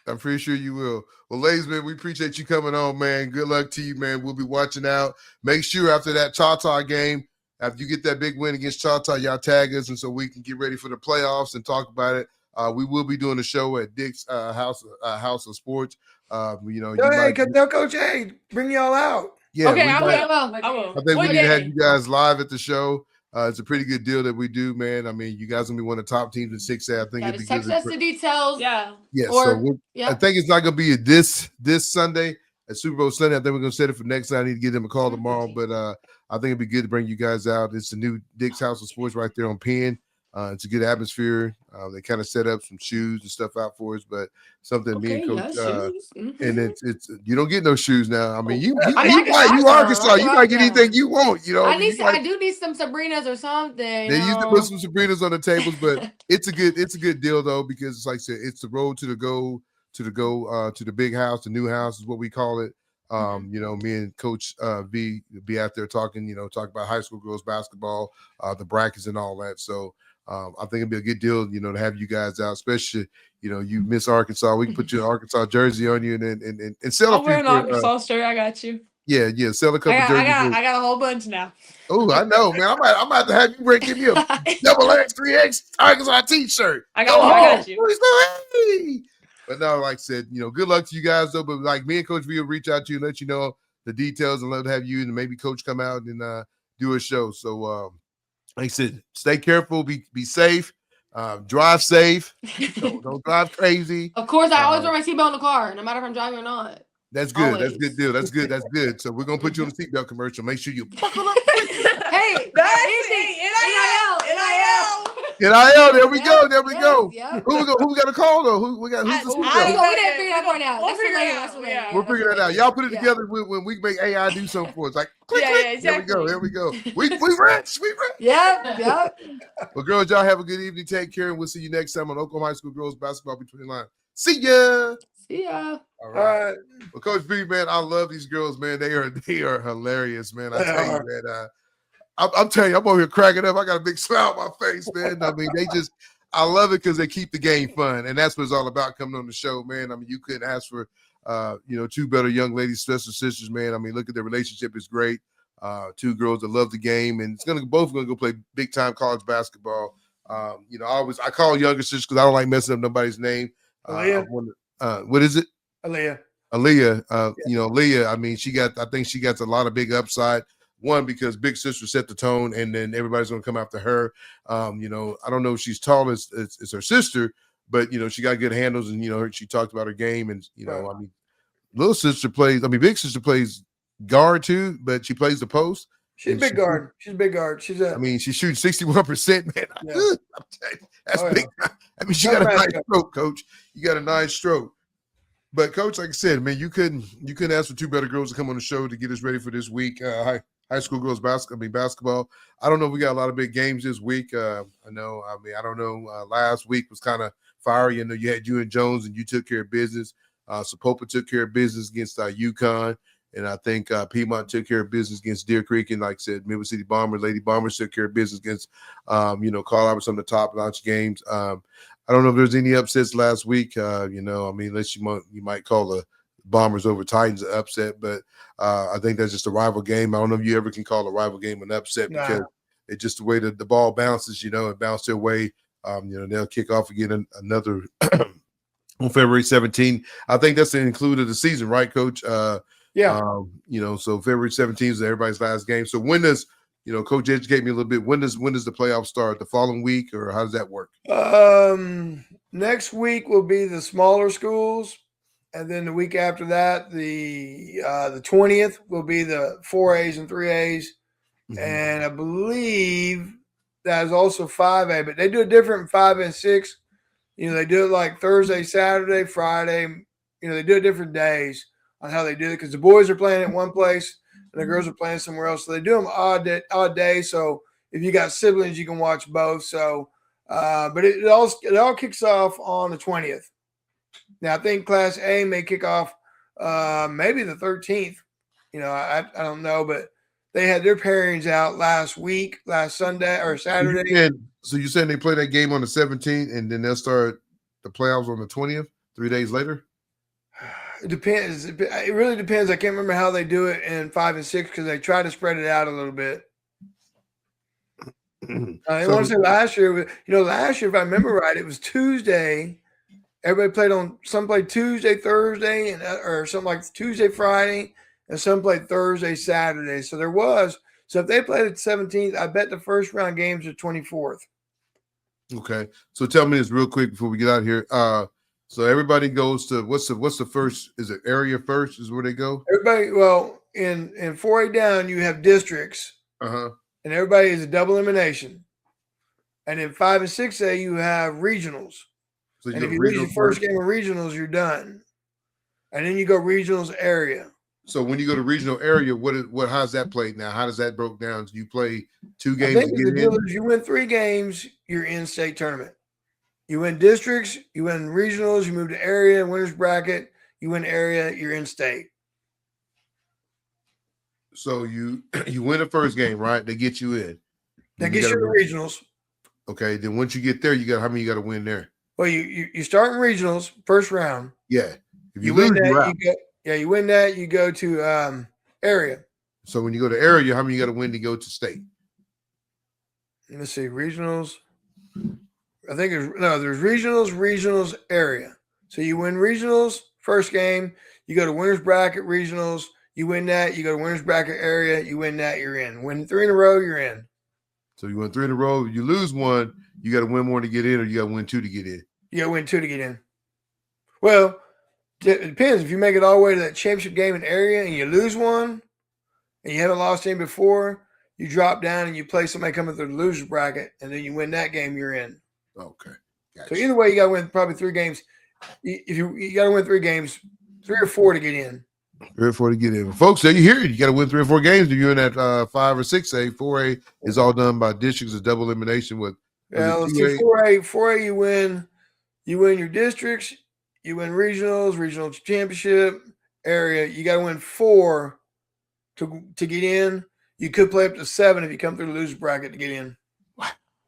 I'm pretty sure you will. Well, ladies, man, we appreciate you coming on, man. Good luck to you, man. We'll be watching out. Make sure after that Choctaw game, after you get that big win against Choctaw, y'all tag us, and so we can get ready for the playoffs and talk about it. We will be doing a show at Dick's House of Sports. Tell Coach A, bring y'all out. Yeah, okay, I will. I think we need to have you guys live at the show. It's a pretty good deal that we do, man. I mean, you guys gonna be one of the top teams in 6A. I think it'd be good. Text us the details. Yeah. Yeah. I think it's not gonna be this Sunday at Super Bowl Sunday. I think we're gonna set it for next time. I need to give them a call tomorrow, but I think it'd be good to bring you guys out. It's the new Dick's House of Sports right there on Penn. It's a good atmosphere. They kind of set up some shoes and stuff out for us, but something me and Coach and it's you don't get no shoes now. I mean, you Arkansas, you might get anything you want. I do need some Sabrinas or something. They used to put some Sabrinas on the tables, but it's a good deal though, because it's like I said, it's the road to the big house. The new house is what we call it. Me and Coach V be out there talking about high school girls basketball, the brackets and all that. So I think it'd be a good deal, to have you guys out, especially, you miss Arkansas. We can put your Arkansas jersey on you and sell I'll wear an Arkansas shirt. I got you. Yeah, sell a couple jerseys. I got a whole bunch now. Oh, I know, man. I'm about to have you give me a double X, 3X Tigers on t-shirt. I got you. But no, like I said, good luck to you guys though. But like me and Coach V will reach out to you and let you know the details, and love to have you and maybe Coach come out and do a show. So like I said, stay careful, be safe, drive safe, don't drive crazy. Of course, I always wear my seatbelt in the car, no matter if I'm driving or not. That's good. Always. That's good deal. That's good. That's good. So we're gonna put you on the seatbelt commercial. Make sure you buckle up. Hey, NIL. There we go. There we go. Yep. Who we got to call though? Who's the seatbelt? We didn't figure that part out. We'll figure that out. Y'all put it together when we make AI do something for us. Like click, click. Exactly. There we go. We rich. Yep. Well, girls, y'all have a good evening. Take care, and we'll see you next time on Oklahoma High School Girls Basketball Between the Lines. See ya. All right. Well, Coach B, man, I love these girls, man. They are hilarious, man. I tell you, man. I'm telling you, I'm over here cracking up. I got a big smile on my face, man. I mean, I love it because they keep the game fun, and that's what it's all about coming on the show, man. I mean, you couldn't ask for, two better young ladies, special sisters, man. I mean, look at their relationship; it's great. Two girls that love the game, and both gonna go play big time college basketball. I call younger sisters because I don't like messing up nobody's name. What is it? Aaliyah. Aaliyah. I mean, I think she got a lot of big upside. One, because big sister set the tone, and then everybody's going to come after her. I don't know if she's tall as her sister, but, she got good handles, and, she talked about her game. And, I mean, big sister plays guard too, but she plays the post. She's a big guard. She's she shoots 61%, man. Yeah. That's big. I mean, she got a nice stroke, Coach. You got a nice stroke. But, Coach, like I said, man, you couldn't ask for two better girls to come on the show to get us ready for this week. High school girls basketball. I don't know. We got a lot of big games this week. I don't know. Last week was kind of fiery. You had you and Jones, and you took care of business. Sapopa took care of business against UConn, and I think Piedmont took care of business against Deer Creek. And like I said, Midwest City Bombers, Lady Bombers took care of business against, Carl Albert, some of the top launch games. I don't know if there's any upsets last week. Unless you might call the Bombers over Titans an upset, but I think that's just a rival game. I don't know if you ever can call a rival game an upset because it's just the way that the ball bounces, and bounce their way. They'll kick off again another on February 17th. I think that's the include of the season, right, Coach? So February 17th is everybody's last game. So when does Coach educate me a little bit? When does the playoffs start? The following week, or how does that work? Next week will be the smaller schools. And then the week after that, the 20th will be the 4As and 3As. Mm-hmm. And I believe that is also 5A, but they do it different in 5 and 6. They do it like Thursday, Saturday, Friday. They do it different days on how they do it because the boys are playing at one place and the girls are playing somewhere else. So they do them odd days. So if you got siblings, you can watch both. So, but it all kicks off on the 20th. Now, I think Class A may kick off maybe the 13th. I don't know, but they had their pairings out last Sunday or Saturday. So you're saying they play that game on the 17th, and then they'll start the playoffs on the 20th, 3 days later? It depends. It really depends. I can't remember how they do it in 5 and 6 because they try to spread it out a little bit. I want to say last year, if I remember right, it was Tuesday. Everybody played Tuesday, Thursday, or something like Tuesday, Friday, and some played Thursday, Saturday. So if they played at the 17th, I bet the first round games are 24th. Okay. So tell me this real quick before we get out of here. So everybody goes to what's the first? Is it area first? Is where they go? Everybody. Well, in 4A down, you have districts. And everybody is a double elimination. And in 5 and 6A, you have regionals. So and if you lose your first game of regionals, you're done. And then you go regionals area. So when you go to regional area, how's that played now? How does that broke down? Do you play 2 games? I think the deal is you win 3 games, you're in state tournament. You win districts, you win regionals, you move to area, winners bracket, you win area, you're in state. So you win the first game, right? They get you in. That gets you to regionals. Okay. Then once you get there, how many you got to win there? Well, you start in regionals, first round. Yeah. If you win that, you win that, you go to Area. So when you go to area, how many you got to win to go to state? Let's see, regionals. I think there's regionals, area. So you win regionals, first game. You go to winners bracket, regionals. You win that. You go to winners bracket area. You win that. You're in. Win 3 in a row. You're in. So you win 3 in a row. You lose one. You got to win more to get in, or you got to win 2 to get in. You got to win 2 to get in. Well, it depends. If you make it all the way to that championship game in area and you lose one, and you haven't lost any before, you drop down and you play somebody coming through the losers bracket, and then you win that game. You're in. Okay. Gotcha. So either way, you got to win probably 3 games. If you got to win 3 games, 3 or 4 to get in. 3 or 4 to get in. Folks, so you hear it. You got to win 3 or 4 games. If you're in that 5 or 6A, 4A is all done by districts. It's double elimination with. Let's do 4A. 4A, you win your districts. You win regional championship, area. You got to win 4 to get in. You could play up to 7 if you come through the loser bracket to get in.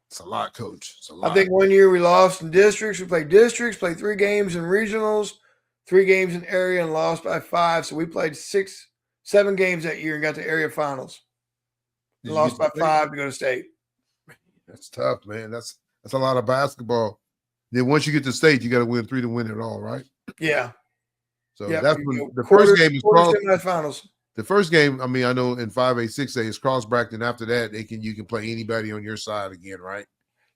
It's a lot, Coach. It's a lot. I think one year we lost in districts. We played districts, played 3 games in regionals, 3 games in area, and lost by 5. So we played 7 games that year and got to area finals. Lost by 5 to go to state. That's tough, man. That's a lot of basketball. Then once you get to state, you got to win 3 to win it all, right? Yeah. So that's when the first game is finals. The first game, I mean, I know in 5A, 6A is cross bracket, and after that, you can play anybody on your side again, right?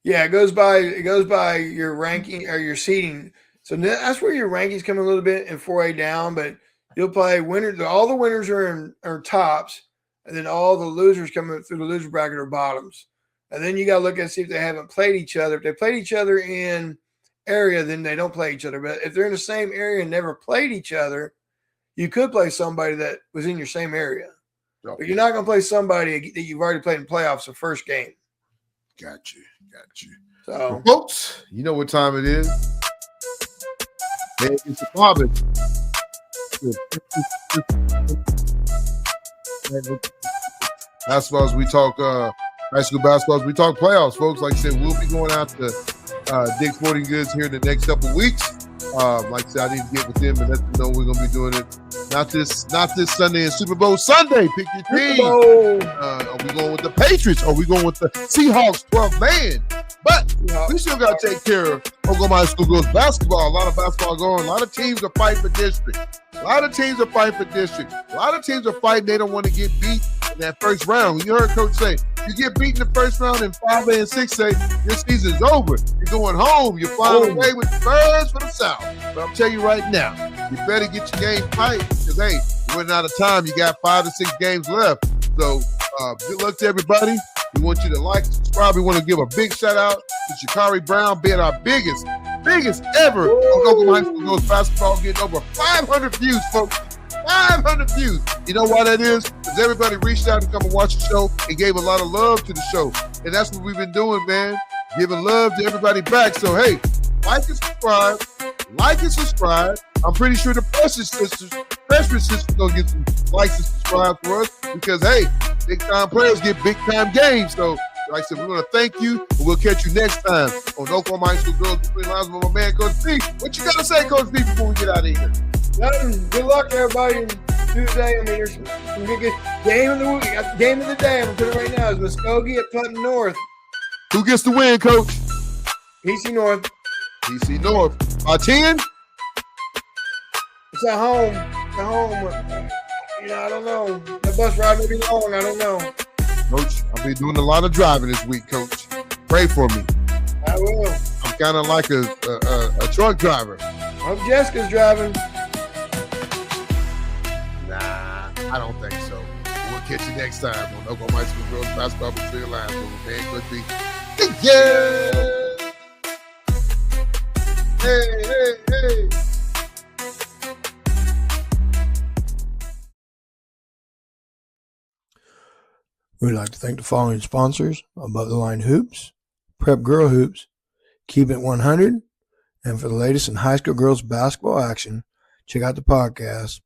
Yeah, it goes by your ranking or your seeding. So that's where your rankings come a little bit in 4A down, but you'll play winners. All the winners are tops, and then all the losers coming through the loser bracket are bottoms. And then you got to look and see if they haven't played each other. If they played each other in area, then they don't play each other. But if they're in the same area and never played each other, you could play somebody that was in your same area. Okay. But you're not going to play somebody that you've already played in playoffs the first game. Got you. So, folks, you know what time it is. It's a Bobbin. Basketball as we talk high school basketball as we talk playoffs, folks. Like I said, we'll be going out to Dick's Sporting Goods here in the next couple of weeks. Like I said, I need to get with them and let them know we're going to be doing it. Not this Sunday and Super Bowl Sunday. Pick your team. Are we going with the Patriots? Or are we going with the Seahawks 12 man? But we still got to take care of Oklahoma High School girls basketball. A lot of basketball going. A lot of teams are fighting for district. A lot of teams are fighting. They don't want to get beat in that first round. You heard Coach say, you get beat in the first round in 5A and 6A, your season's over. You're going home. You're flying away with the birds for the South. But I'm telling you right now, you better get your game tight because, hey, you're running out of time. You got 5 to 6 games left. So good luck to everybody. We want you to like, subscribe. We want to give a big shout out to Shakari Brown being our biggest ever on Oklahoma High School girls basketball, getting over 500 views, folks. 500 views. You know why that is? Because everybody reached out to come and watch the show and gave a lot of love to the show. And that's what we've been doing, man. Giving love to everybody back. So, hey, like and subscribe. I'm pretty sure the freshman sisters gonna get some likes and subscribe for us because, hey, big time players get big time games. So, like I said, we're gonna thank you, and we'll catch you next time on Oklahoma High School Girls Between Lines with my man Coach B. What you gotta say, Coach B, before we get out of here? Good luck, everybody. Tuesday, I mean, there's some good game of the week. Game of the day. I'm gonna put it right now. Is Muskogee at Putnam North. Who gets the win, Coach? PC North. PC North. By 10? It's at home. I don't know. The bus ride may be long. I don't know. Coach, I'll be doing a lot of driving this week, Coach. Pray for me. I will. I'm kind of like a truck driver. I hope Jessica's driving. Nah, I don't think so. We'll catch you next time on Oklahoma High School Girls Basketball Between Lines with my man Coach B. Yeah! Hey! We'd like to thank the following sponsors: Above the Line Hoops, Prep Girl Hoops, Keep It 100, and for the latest in high school girls basketball action, check out the podcast